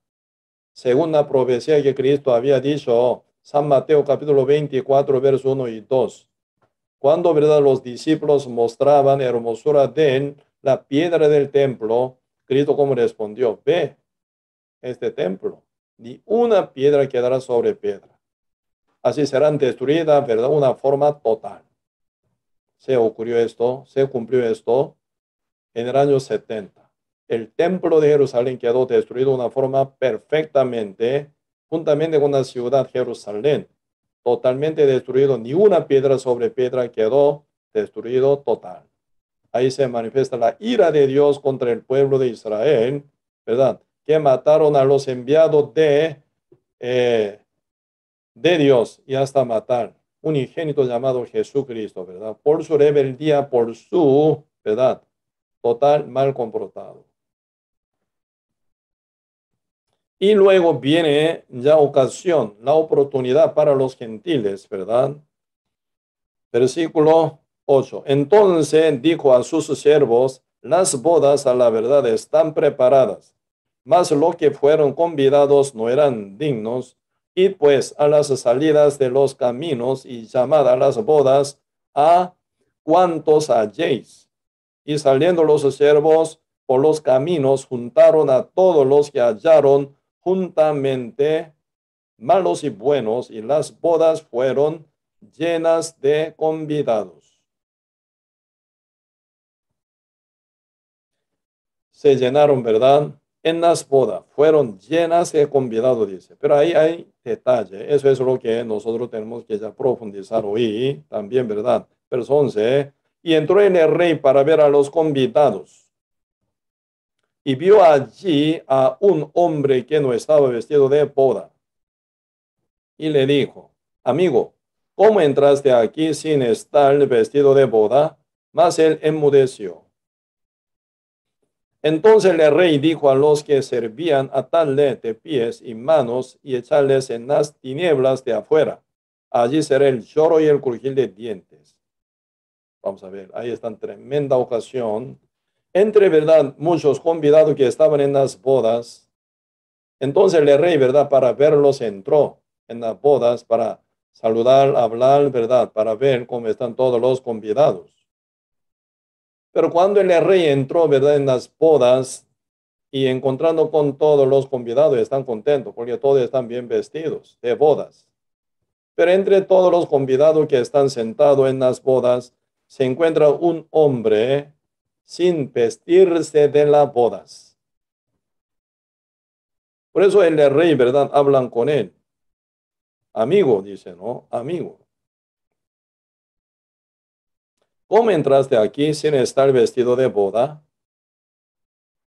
Según la profecía que Cristo había dicho, San Mateo capítulo 24, verso 1 y 2. Cuando, ¿verdad? Los discípulos mostraban hermosura de la piedra del templo, Cristo como respondió, ve este templo, ni una piedra quedará sobre piedra. Así serán destruidas, ¿verdad? Una forma total. Se ocurrió esto, se cumplió esto en el año 70. El templo de Jerusalén quedó destruido de una forma perfectamente, juntamente con la ciudad Jerusalén. Totalmente destruido, ni una piedra sobre piedra quedó destruido total. Ahí se manifiesta la ira de Dios contra el pueblo de Israel, ¿verdad? Que mataron a los enviados de Dios y hasta matar un unigénito llamado Jesucristo, ¿verdad? Por su rebeldía, por su, ¿verdad? Total mal comportado. Y luego viene ya ocasión, la oportunidad para los gentiles, ¿verdad? Versículo 8. Entonces dijo a sus siervos, las bodas a la verdad están preparadas, mas los que fueron convidados no eran dignos. Y pues a las salidas de los caminos y llamad a las bodas a cuantos halléis. Y saliendo los siervos por los caminos, juntaron a todos los que hallaron juntamente, malos y buenos, y las bodas fueron llenas de convidados. Se llenaron, ¿verdad? En las bodas fueron llenas de convidados, dice. Pero ahí hay detalle. Eso es lo que nosotros tenemos que ya profundizar hoy también, ¿verdad? Verso 11. Y entró en el rey para ver a los convidados. Y vio allí a un hombre que no estaba vestido de boda. Y le dijo, amigo, ¿cómo entraste aquí sin estar vestido de boda? Mas él enmudeció. Entonces el rey dijo a los que servían, atarle de pies y manos y echarles en las tinieblas de afuera. Allí será el lloro y el crujir de dientes. Vamos a ver, ahí está en tremenda ocasión. Entre, ¿verdad? Muchos convidados que estaban en las bodas. Entonces el rey, ¿verdad? Para verlos entró en las bodas para saludar, hablar, ¿verdad? Para ver cómo están todos los convidados. Pero cuando el rey entró, ¿verdad? En las bodas y encontrando con todos los convidados, están contentos porque todos están bien vestidos de bodas. Pero entre todos los convidados que están sentados en las bodas, se encuentra un hombre sin vestirse de las bodas. Por eso el rey, ¿verdad? Hablan con él. Amigo, dice, ¿no? Amigo. ¿Cómo entraste aquí sin estar vestido de boda?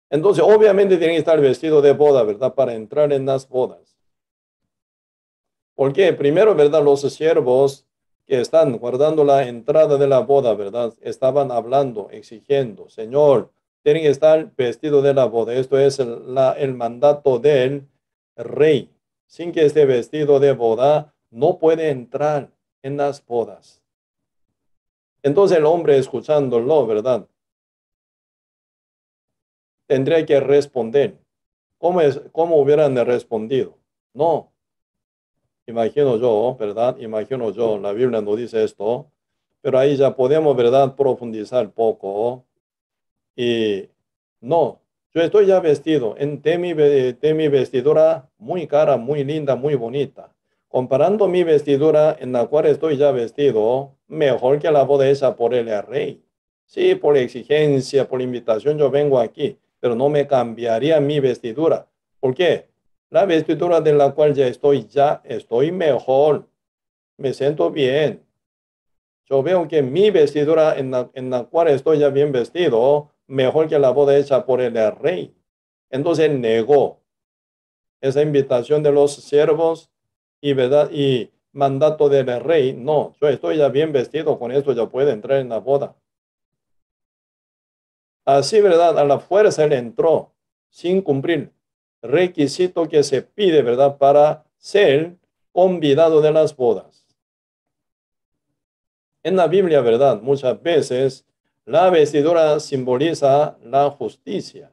Entonces, obviamente tiene que estar vestido de boda, ¿verdad? Para entrar en las bodas. Porque primero, ¿verdad? Los siervos que están guardando la entrada de la boda, ¿verdad? Estaban hablando, exigiendo, Señor, tienen que estar vestidos de la boda. Esto es el mandato del rey. Sin que esté vestido de boda, no puede entrar en las bodas. Entonces el hombre escuchándolo, ¿verdad? Tendría que responder. ¿Cómo hubieran respondido? No, imagino yo, ¿verdad? Imagino yo, la Biblia no dice esto, pero ahí ya podemos, ¿verdad? Profundizar poco. Y no, yo estoy ya vestido de mi vestidura muy cara, muy linda, muy bonita. Comparando mi vestidura en la cual estoy ya vestido, mejor que la boda hecha por el rey. Sí, por exigencia, por invitación, yo vengo aquí, pero no me cambiaría mi vestidura. ¿Por qué? La vestidura de la cual ya estoy mejor, me siento bien. Yo veo que mi vestidura en la cual estoy ya bien vestido, mejor que la boda hecha por el rey. Entonces negó esa invitación de los siervos y, ¿verdad? Y mandato del rey. No, yo estoy ya bien vestido, con esto ya puedo entrar en la boda. Así, ¿verdad? A la fuerza él entró sin cumplir requisito que se pide, ¿verdad? Para ser convidado de las bodas. En la Biblia, ¿verdad? Muchas veces la vestidura simboliza la justicia.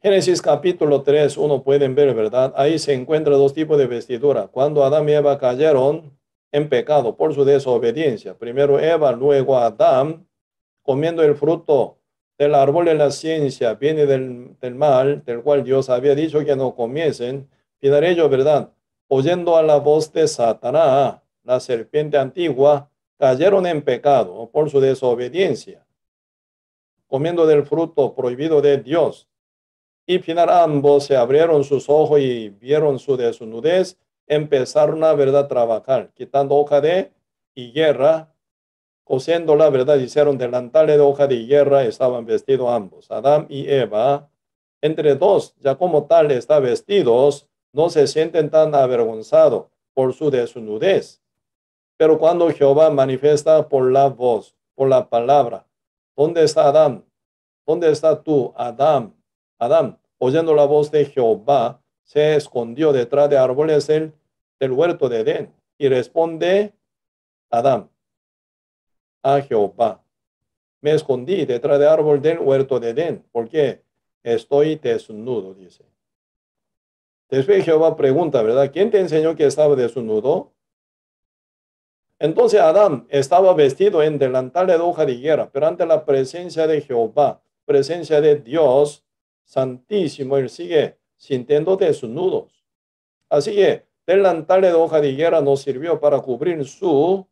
Génesis capítulo 3, uno pueden ver, ¿verdad? Ahí se encuentran dos tipos de vestidura. Cuando Adán y Eva cayeron en pecado por su desobediencia. Primero Eva, luego Adán, comiendo el fruto del árbol de la ciencia, viene del mal, del cual Dios había dicho que no comiesen. Final ellos, ¿verdad? Oyendo a la voz de Satanás, la serpiente antigua, cayeron en pecado por su desobediencia, comiendo del fruto prohibido de Dios. Y final ambos se abrieron sus ojos y vieron su desnudez, empezaron a, ¿verdad?, trabajar, quitando hoja de higuera, cosiendo la verdad, hicieron delantales de hoja de higuera, estaban vestidos ambos, Adán y Eva. Entre dos, ya como tal, están vestidos, no se sienten tan avergonzados por su desnudez. Pero cuando Jehová manifiesta por la voz, por la palabra, ¿dónde está Adán? ¿Dónde está tú, Adán? Adán, oyendo la voz de Jehová, se escondió detrás de árboles del huerto de Edén. Y responde Adán a Jehová: me escondí detrás de árbol del huerto de Edén, porque estoy desnudo, dice. Después Jehová pregunta, ¿verdad? ¿Quién te enseñó que estaba desnudo? Entonces Adán estaba vestido en delantales de hoja de higuera, pero ante la presencia de Jehová, presencia de Dios Santísimo, él sigue sintiendo desnudos. Así que delantales de hoja de higuera nos sirvió para cubrir su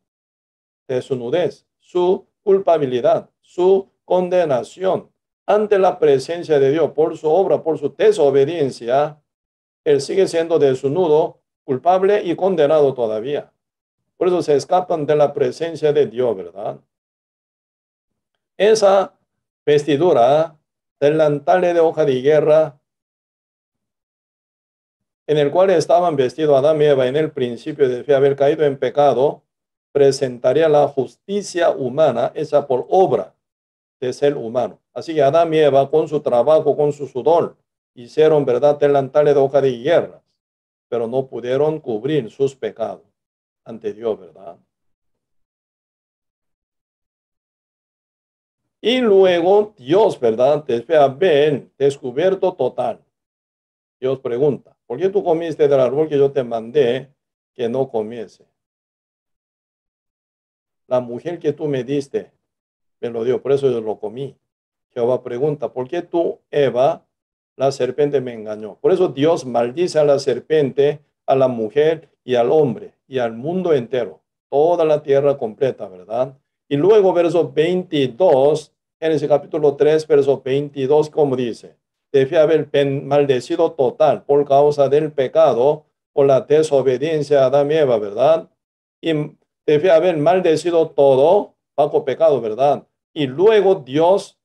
desnudez, su culpabilidad, su condenación ante la presencia de Dios por su obra, por su desobediencia. Él sigue siendo desnudo, culpable y condenado todavía. Por eso se escapan de la presencia de Dios, ¿verdad? Esa vestidura, delantales de hoja de higuera, en el cual estaban vestidos Adán y Eva en el principio de haber caído en pecado, presentaría la justicia humana hecha por obra de ser humano. Así que Adán y Eva, con su trabajo, con su sudor, hicieron, ¿verdad?, delantales de hoja de higuera, pero no pudieron cubrir sus pecados ante Dios, ¿verdad? Y luego Dios, ¿verdad?, después de haber descubierto total, Dios pregunta: ¿por qué tú comiste del árbol que yo te mandé que no comiese? La mujer que tú me diste me lo dio, por eso yo lo comí. Jehová pregunta: ¿por qué tú, Eva, la serpiente, me engañó? Por eso Dios maldice a la serpiente, a la mujer y al hombre y al mundo entero, toda la tierra completa, ¿verdad? Y luego verso 22, en ese capítulo 3, verso 22, como dice: debe haber maldecido total por causa del pecado, por la desobediencia a Adán y Eva, ¿verdad? Y debe haber maldecido todo bajo pecado, ¿verdad? Y luego Dios,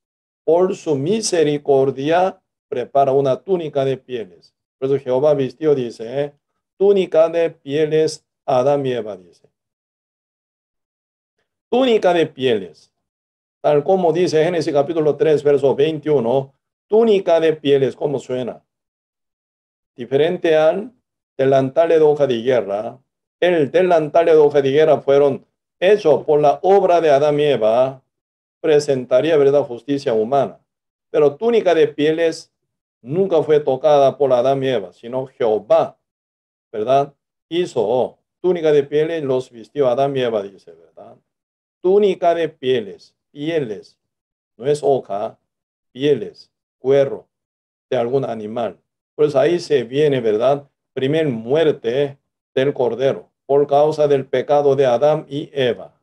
por su misericordia, prepara una túnica de pieles. Por eso Jehová vistió, dice, túnica de pieles a Adán y Eva, dice. Túnica de pieles. Tal como dice Génesis capítulo 3, verso 21, túnica de pieles, ¿cómo suena? Diferente al delantal de hoja de higuera. El delantal de hoja de higuera fueron hechos por la obra de Adán y Eva, presentaría, ¿verdad?, justicia humana. Pero túnica de pieles nunca fue tocada por Adán y Eva, sino Jehová, ¿verdad? Hizo túnica de pieles, los vistió Adán y Eva, dice, ¿verdad? Túnica de pieles, pieles, no es hoja, pieles, cuero de algún animal. Pues ahí se viene, ¿verdad? Primer muerte del cordero por causa del pecado de Adán y Eva,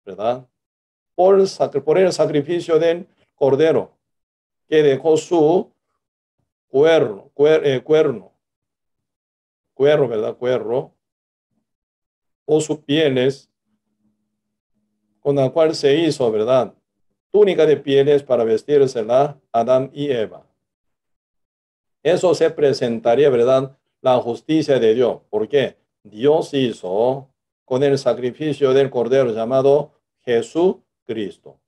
¿verdad? Por el sacrificio del cordero que dejó su cuerno, ¿verdad? Cuerno, o sus pieles, con la cual se hizo, ¿verdad?, túnica de pieles para vestírsela Adán y Eva. Eso se presentaría, ¿verdad?, la justicia de Dios. ¿Por qué? Dios hizo con el sacrificio del Cordero llamado Jesucristo.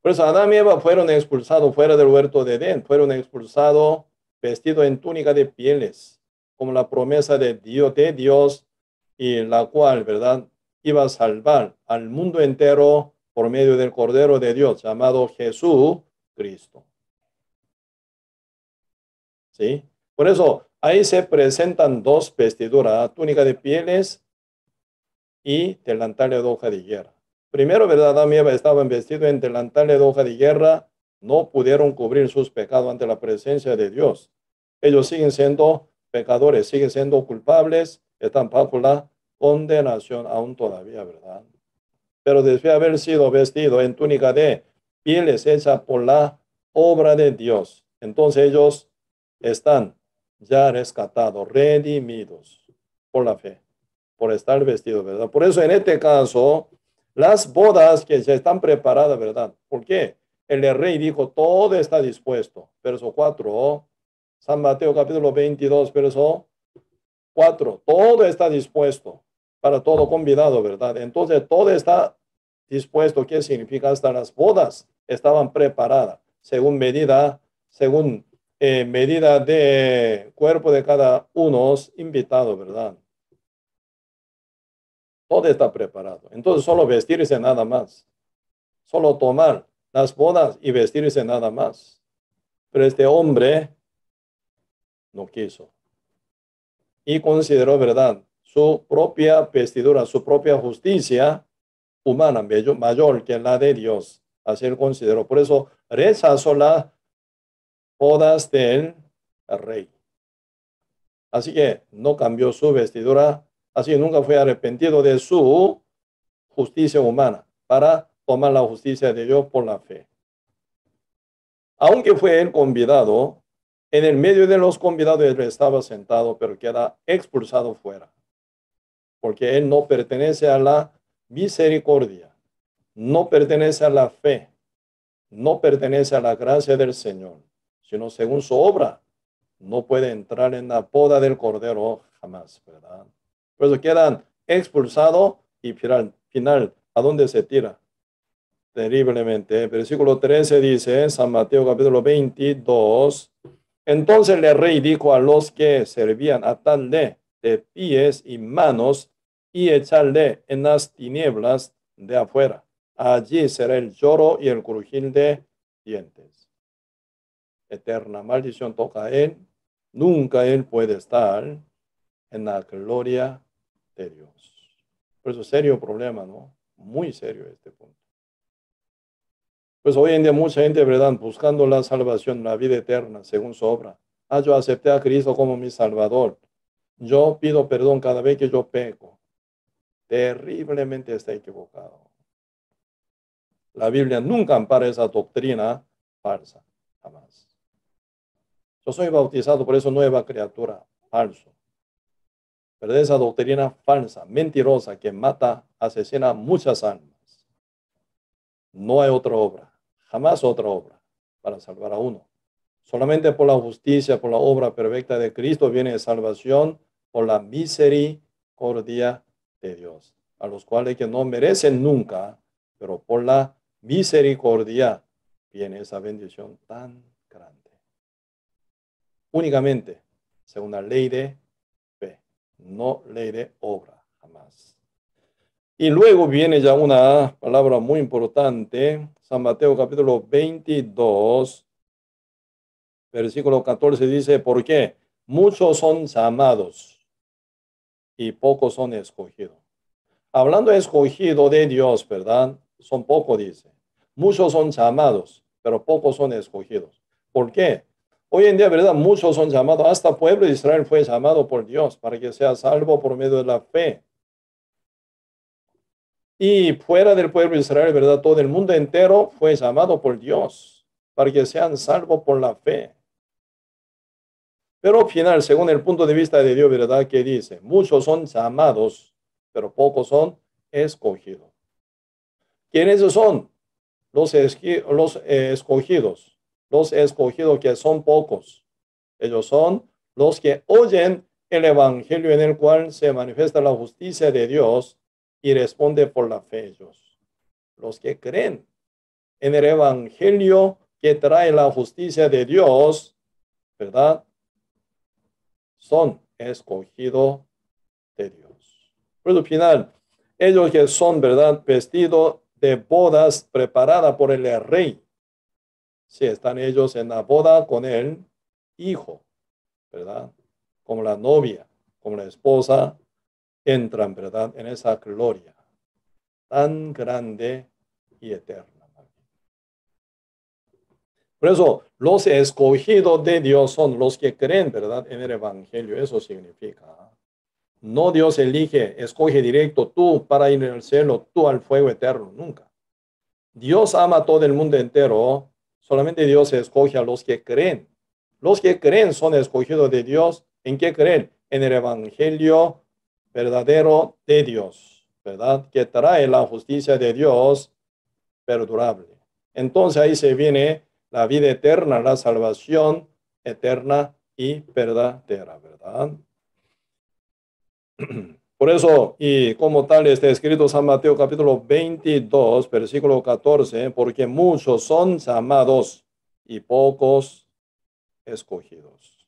Por eso Adán y Eva fueron expulsados fuera del huerto de Edén, fueron expulsados vestidos en túnica de pieles, como la promesa de Dios, y la cual, ¿verdad?, iba a salvar al mundo entero por medio del Cordero de Dios, llamado Jesucristo. ¿Sí? Por eso, ahí se presentan dos vestiduras, túnica de pieles y delantal de hoja de higuera. Primero, ¿verdad?, Adán y Eva estaban vestidos en delantal de hoja de higuera, no pudieron cubrir sus pecados ante la presencia de Dios. Ellos siguen siendo pecadores, siguen siendo culpables, están bajo la condenación aún todavía, ¿verdad? Pero después de haber sido vestido en túnica de pieles hecha por la obra de Dios, entonces ellos están ya rescatados, redimidos por la fe, por estar vestidos, ¿verdad? Por eso en este caso, las bodas que ya están preparadas, ¿verdad? ¿Por qué? El rey dijo, todo está dispuesto. Verso 4, San Mateo capítulo 22, verso 4, todo está dispuesto para todo convidado, ¿verdad? Entonces todo está dispuesto. ¿Qué significa? Hasta las bodas estaban preparadas según medida de cuerpo de cada uno invitado, ¿verdad? Todo está preparado. Entonces solo vestirse nada más. Solo tomar las bodas y vestirse nada más. Pero este hombre no quiso. Y consideró, ¿verdad?, su propia vestidura, su propia justicia humana mayor que la de Dios. Así él consideró. Por eso rechazó las bodas del rey. Así que no cambió su vestidura. Así nunca fue arrepentido de su justicia humana para tomar la justicia de Dios por la fe. Aunque fue él convidado, en el medio de los convidados él estaba sentado, pero queda expulsado fuera. Porque él no pertenece a la misericordia, no pertenece a la fe, no pertenece a la gracia del Señor, sino según su obra. No puede entrar en la boda del Cordero jamás, ¿verdad? Por eso quedan expulsados y final, ¿a dónde se tira? Terriblemente. Versículo 13 dice, San Mateo capítulo 22, entonces el rey dijo a los que servían, atadle de pies y manos y echarle en las tinieblas de afuera. Allí será el lloro y el crujir de dientes. Eterna maldición toca a él. Nunca él puede estar en la gloria de Dios. Por eso serio problema, ¿no? Muy serio este punto. Pues hoy en día mucha gente, ¿verdad?, buscando la salvación, la vida eterna, según su obra. Yo acepté a Cristo como mi Salvador. Yo pido perdón cada vez que yo peco. Terriblemente está equivocado. La Biblia nunca ampara esa doctrina falsa, jamás. Yo soy bautizado, por eso nueva criatura, falso. ¿verdad? Esa doctrina falsa, mentirosa, que mata, asesina muchas almas. No hay otra obra, jamás otra obra para salvar a uno. Solamente por la justicia, por la obra perfecta de Cristo viene salvación, por la misericordia de Dios, a los cuales que no merecen nunca, pero por la misericordia viene esa bendición tan grande. Únicamente según la ley de fe, no ley de obra, jamás. Y luego viene ya una palabra muy importante, San Mateo capítulo 22, versículo 14 dice, ¿por qué? Muchos son llamados y pocos son escogidos. Hablando de escogido de Dios, ¿verdad? Son pocos, dice. Muchos son llamados, pero pocos son escogidos. ¿Por qué? Hoy en día, ¿verdad? Muchos son llamados. Hasta el pueblo de Israel fue llamado por Dios para que sea salvo por medio de la fe. Y fuera del pueblo de Israel, ¿verdad? Todo el mundo entero fue llamado por Dios para que sean salvos por la fe. Pero al final, según el punto de vista de Dios, ¿verdad? Que dice, muchos son llamados, pero pocos son escogidos. ¿Quiénes son? Los escogidos. Los escogidos que son pocos. Ellos son los que oyen el evangelio en el cual se manifiesta la justicia de Dios y responde por la fe ellos. Los que creen en el evangelio que trae la justicia de Dios, ¿verdad? Son escogidos de Dios. Por el final, ellos que son, ¿verdad? Vestidos de bodas preparadas por el rey. Si están ellos en la boda con el hijo, ¿verdad? Como la novia, como la esposa, entran, ¿verdad? En esa gloria tan grande y eterna. Por eso, los escogidos de Dios son los que creen, ¿verdad? En el evangelio. Eso significa. No Dios elige, escoge directo tú para ir al cielo, tú al fuego eterno, nunca. Dios ama a todo el mundo entero, solamente Dios escoge a los que creen. Los que creen son escogidos de Dios. ¿En qué creen? En el evangelio verdadero de Dios, ¿verdad? Que trae la justicia de Dios perdurable. Entonces ahí se viene la vida eterna, la salvación eterna y verdadera, ¿verdad? Por eso, y como tal está escrito San Mateo capítulo 22, versículo 14, porque muchos son llamados y pocos escogidos.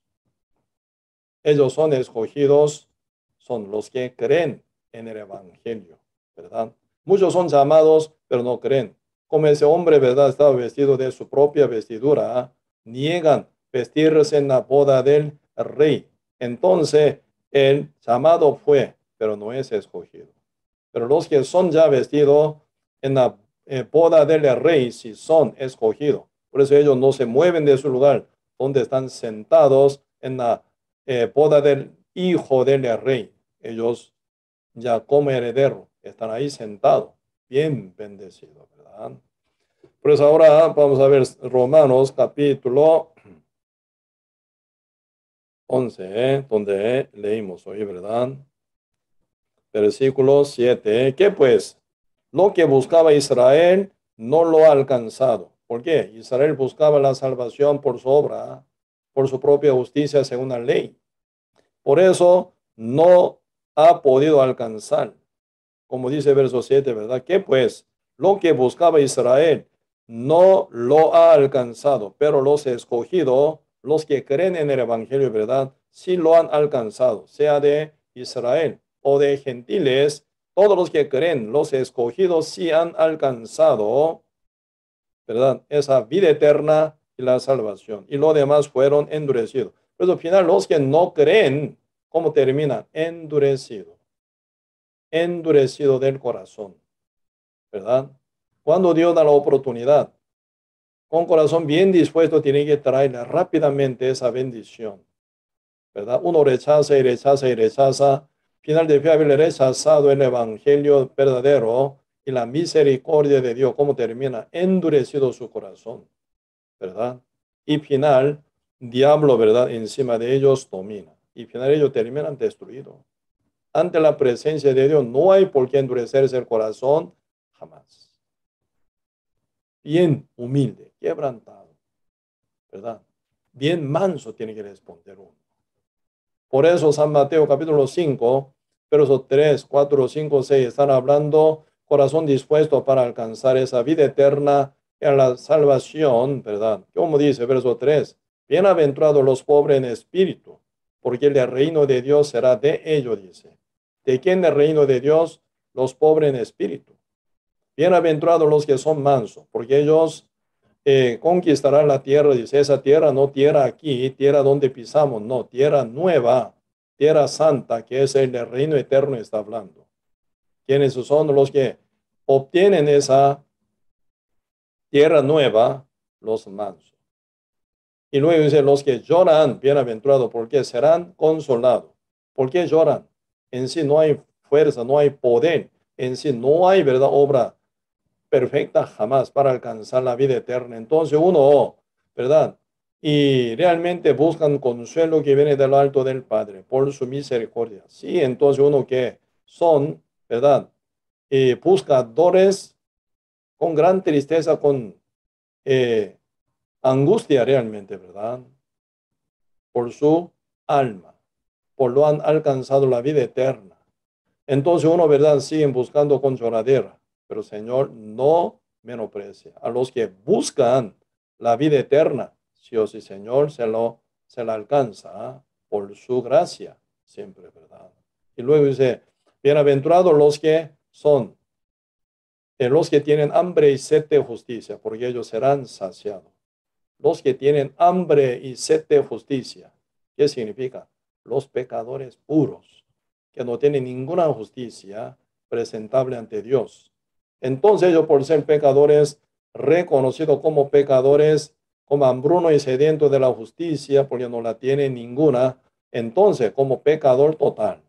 Ellos son escogidos, son los que creen en el evangelio, ¿verdad? Muchos son llamados, pero no creen. Como ese hombre, ¿verdad? Estaba vestido de su propia vestidura, niegan vestirse en la boda del rey. Entonces, el llamado fue, pero no es escogido. Pero los que son ya vestidos en la boda del rey, sí son escogidos. Por eso ellos no se mueven de su lugar, donde están sentados en la boda del hijo del rey. Ellos ya como heredero están ahí sentados, bien bendecidos, ¿verdad? Por eso ahora vamos a ver Romanos capítulo 11, donde leímos hoy, ¿verdad? Versículo 7. ¿Qué pues? Lo que buscaba Israel no lo ha alcanzado. ¿Por qué? Israel buscaba la salvación por su obra, por su propia justicia según la ley. Por eso no ha podido alcanzar. Como dice verso 7, ¿verdad? ¿Qué pues? Lo que buscaba Israel no lo ha alcanzado, pero los escogidos, los que creen en el evangelio, ¿verdad? Sí lo han alcanzado, sea de Israel o de gentiles, todos los que creen, los escogidos sí han alcanzado, ¿verdad? Esa vida eterna y la salvación. Y los demás fueron endurecidos. Pero al final los que no creen, ¿cómo terminan? Endurecido. Endurecido del corazón, ¿verdad? Cuando Dios da la oportunidad, con corazón bien dispuesto, tiene que traer rápidamente esa bendición, ¿verdad? Uno rechaza y rechaza y rechaza. Final de haber rechazado el evangelio verdadero y la misericordia de Dios, ¿cómo termina? Endurecido su corazón, ¿verdad? Y diablo, ¿verdad? Encima de ellos domina. Y final ellos terminan destruidos. ante la presencia de Dios no hay por qué endurecerse el corazón jamás. Bien humilde, quebrantado, ¿verdad? Bien manso tiene que responder uno. Por eso San Mateo capítulo 5, versos 3, 4, 5, 6 están hablando corazón dispuesto para alcanzar esa vida eterna en la salvación, ¿verdad? Como dice verso 3, bienaventurados los pobres en espíritu, porque el reino de Dios será de ellos, dice. ¿De quién el reino de Dios? Los pobres en espíritu. Bienaventurados los que son mansos, porque ellos conquistarán la tierra. Dice, esa tierra no tierra aquí, tierra donde pisamos, no, tierra nueva, tierra santa, que es el reino eterno, está hablando. ¿Quiénes son los que obtienen esa tierra nueva? Los mansos. Y luego dice, los que lloran, bienaventurados, porque serán consolados. ¿Por qué lloran? En sí no hay fuerza, no hay poder, en sí no hay, ¿verdad?, obra perfecta jamás para alcanzar la vida eterna. Entonces uno, ¿verdad? Y realmente buscan consuelo que viene de lo alto del Padre por su misericordia. Sí, entonces uno que son, ¿verdad? Buscadores con gran tristeza, con angustia realmente, ¿verdad? Por su alma, por lo han alcanzado la vida eterna. Entonces uno, ¿verdad? Siguen buscando con lloradera, pero el Señor no menosprecia a los que buscan la vida eterna. Sí o sí, Señor se la alcanza, ¿ah?, por su gracia, siempre, ¿verdad? Y luego dice, bienaventurados los que son, los que tienen hambre y sed de justicia, porque ellos serán saciados. Los que tienen hambre y sed de justicia, ¿qué significa? Los pecadores puros, que no tienen ninguna justicia presentable ante Dios. Entonces ellos, por ser pecadores, reconocidos como pecadores, como hambruno y sediento de la justicia, porque no la tienen ninguna, entonces como pecador total,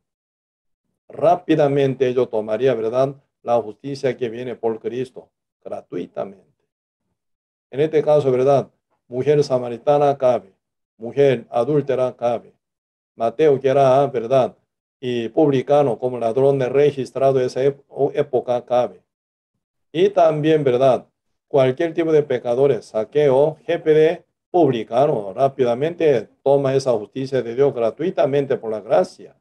rápidamente ellos tomaría, ¿verdad?, la justicia que viene por Cristo, gratuitamente. En este caso, ¿verdad?, mujer samaritana cabe, mujer adúltera cabe, Mateo, que era, ¿verdad?, y publicano como ladrón registrado en esa época cabe. Y también, ¿verdad?, cualquier tipo de pecadores, saqueo, jefe de publicano, rápidamente toma esa justicia de Dios gratuitamente por la gracia.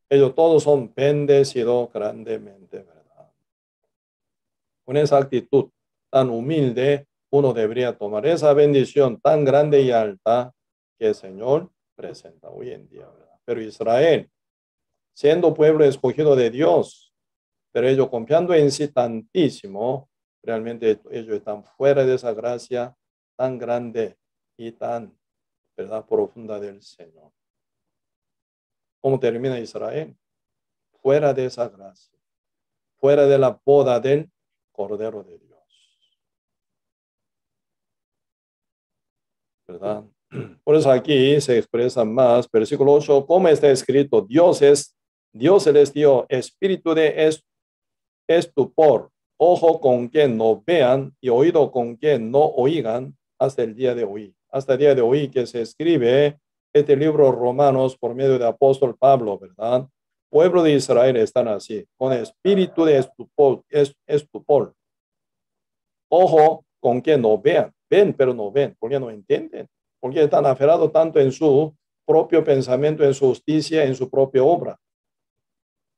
Ellos todos son bendecidos grandemente, ¿verdad? Con esa actitud tan humilde, uno debería tomar esa bendición tan grande y alta que el Señor presenta hoy en día, ¿verdad? Pero Israel, siendo pueblo escogido de Dios, pero ellos confiando en sí tantísimo, realmente ellos están fuera de esa gracia tan grande y tan, ¿verdad?, profunda del Señor. ¿Cómo termina Israel? Fuera de esa gracia, fuera de la boda del Cordero de Dios, ¿verdad? Por eso aquí se expresa más, versículo 8, como está escrito, Dios les dio espíritu de estupor, ojo con que no vean y oído con que no oigan hasta el día de hoy. Hasta el día de hoy que se escribe este libro Romanos por medio de apóstol Pablo, ¿verdad? Pueblo de Israel están así, con espíritu de estupor. Ojo con que no vean, ven pero no ven, porque no entienden, porque están aferrados tanto en su propio pensamiento, en su justicia, en su propia obra.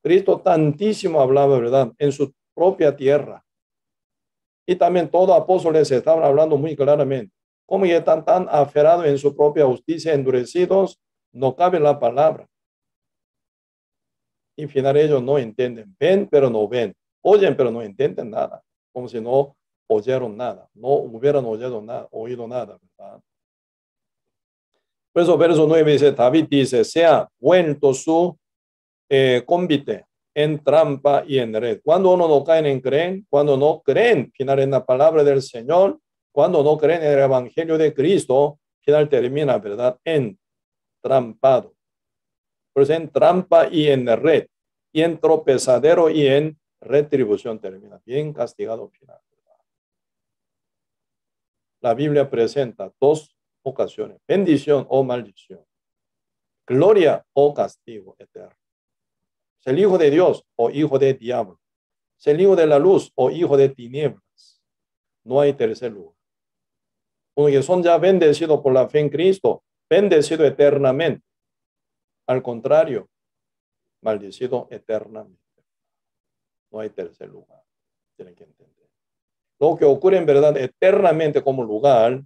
Cristo tantísimo hablaba, ¿verdad?, en su propia tierra. Y también todos apóstoles estaban hablando muy claramente. Como ya están tan aferrados en su propia justicia, endurecidos, no cabe la palabra. Y al final ellos no entienden. Ven, pero no ven. Oyen, pero no entienden nada. Como si no oyeron nada. No hubieran oído nada, ¿verdad? Por eso, verso 9 dice, David dice, se ha vuelto su convite en trampa y en red. Cuando uno no cae en creen, cuando no creen, final en la palabra del Señor, cuando no creen en el evangelio de Cristo, final termina, ¿verdad?, en trampado. Pues en trampa y en red, y en tropezadero y en retribución termina, bien castigado final, ¿verdad? La Biblia presenta dos ocasiones, bendición o maldición, gloria o castigo eterno. ¿Es el hijo de Dios o hijo de diablo? ¿Es el hijo de la luz o hijo de tinieblas? No hay tercer lugar. Uno que son ya bendecidos por la fe en Cristo, bendecido eternamente. Al contrario, maldecido eternamente. No hay tercer lugar. Tienen que entender. Lo que ocurre en verdad eternamente como lugar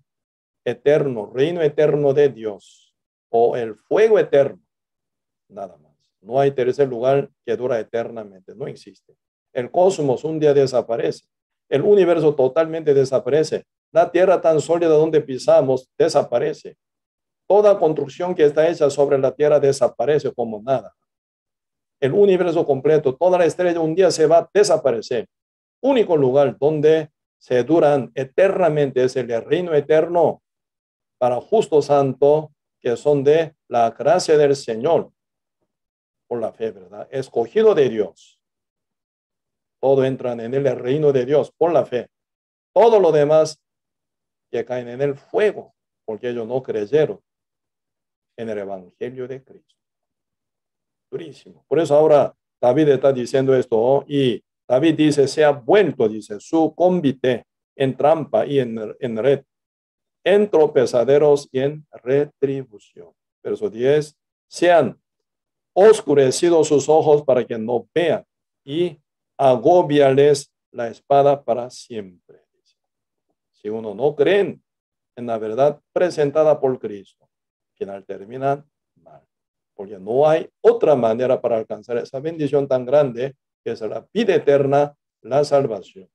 eterno, reino eterno de Dios o el fuego eterno, nada más. No hay tercer lugar que dura eternamente, no existe. El cosmos un día desaparece, el universo totalmente desaparece, la tierra tan sólida donde pisamos desaparece. Toda construcción que está hecha sobre la tierra desaparece como nada. El universo completo, toda la estrella un día se va a desaparecer. Único lugar donde se duran eternamente es el reino eterno para justos santos que son de la gracia del Señor por la fe, ¿verdad? Escogido de Dios. Todo entran en el reino de Dios por la fe. Todo lo demás que caen en el fuego porque ellos no creyeron en el evangelio de Cristo. Durísimo. Por eso ahora David está diciendo esto, ¿no? Y David dice, se ha vuelto, dice, su convite en trampa y en red, en tropezaderos y en retribución. Verso 10, sean oscurecidos sus ojos para que no vean y agobiales la espada para siempre. Si uno no cree en la verdad presentada por Cristo, al final termina mal, porque no hay otra manera para alcanzar esa bendición tan grande que es la vida eterna, la salvación,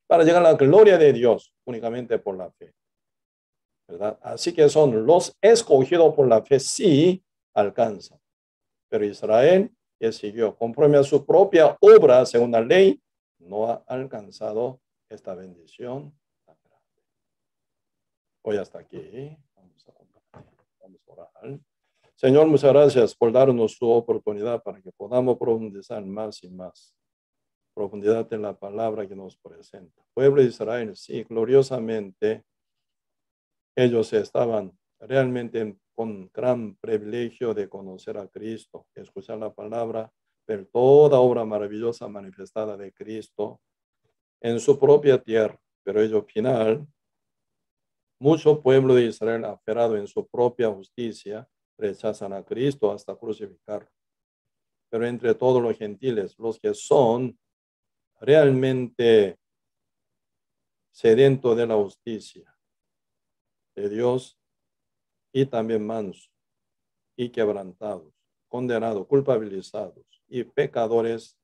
para llegar a la gloria de Dios únicamente por la fe, ¿verdad? Así que son los escogidos por la fe, sí alcanzan, pero Israel, que siguió conforme a su propia obra según la ley, no ha alcanzado esta bendición tan grande. Hoy hasta aquí. Vamos a orar. Señor, muchas gracias por darnos su oportunidad para que podamos profundizar más y más. Profundidad en la palabra que nos presenta. Pueblo de Israel, sí, gloriosamente, ellos estaban realmente con gran privilegio de conocer a Cristo, escuchar la palabra, ver toda obra maravillosa manifestada de Cristo en su propia tierra. Pero ellos, al final, mucho pueblo de Israel aferrado en su propia justicia, rechazan a Cristo hasta crucificarlo. Pero entre todos los gentiles, los que son realmente sedientos de la justicia de Dios y también mansos y quebrantados, condenados, culpabilizados y pecadores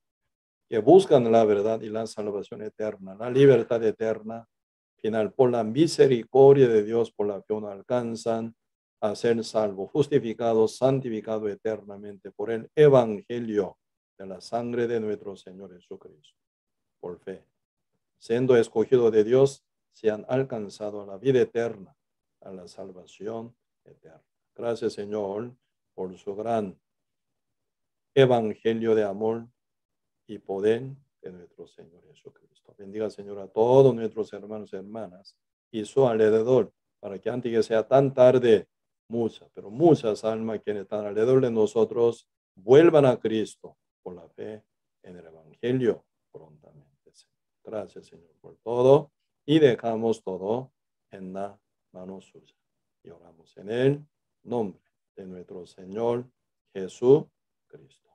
que buscan la verdad y la salvación eterna, la libertad eterna, final, por la misericordia de Dios, por la que uno alcanzan a ser salvo, justificado, santificado eternamente por el evangelio de la sangre de nuestro Señor Jesucristo, por fe. Siendo escogido de Dios, se han alcanzado a la vida eterna, a la salvación eterna. Gracias, Señor, por su gran evangelio de amor y poder de nuestro Señor Jesucristo. Bendiga, Señor, a todos nuestros hermanos y hermanas y su alrededor, para que antes que sea tan tarde, muchas almas que están alrededor de nosotros vuelvan a Cristo por la fe en el evangelio prontamente. Gracias, Señor, por todo y dejamos todo en la mano suya. Y oramos en el nombre de nuestro Señor Jesucristo.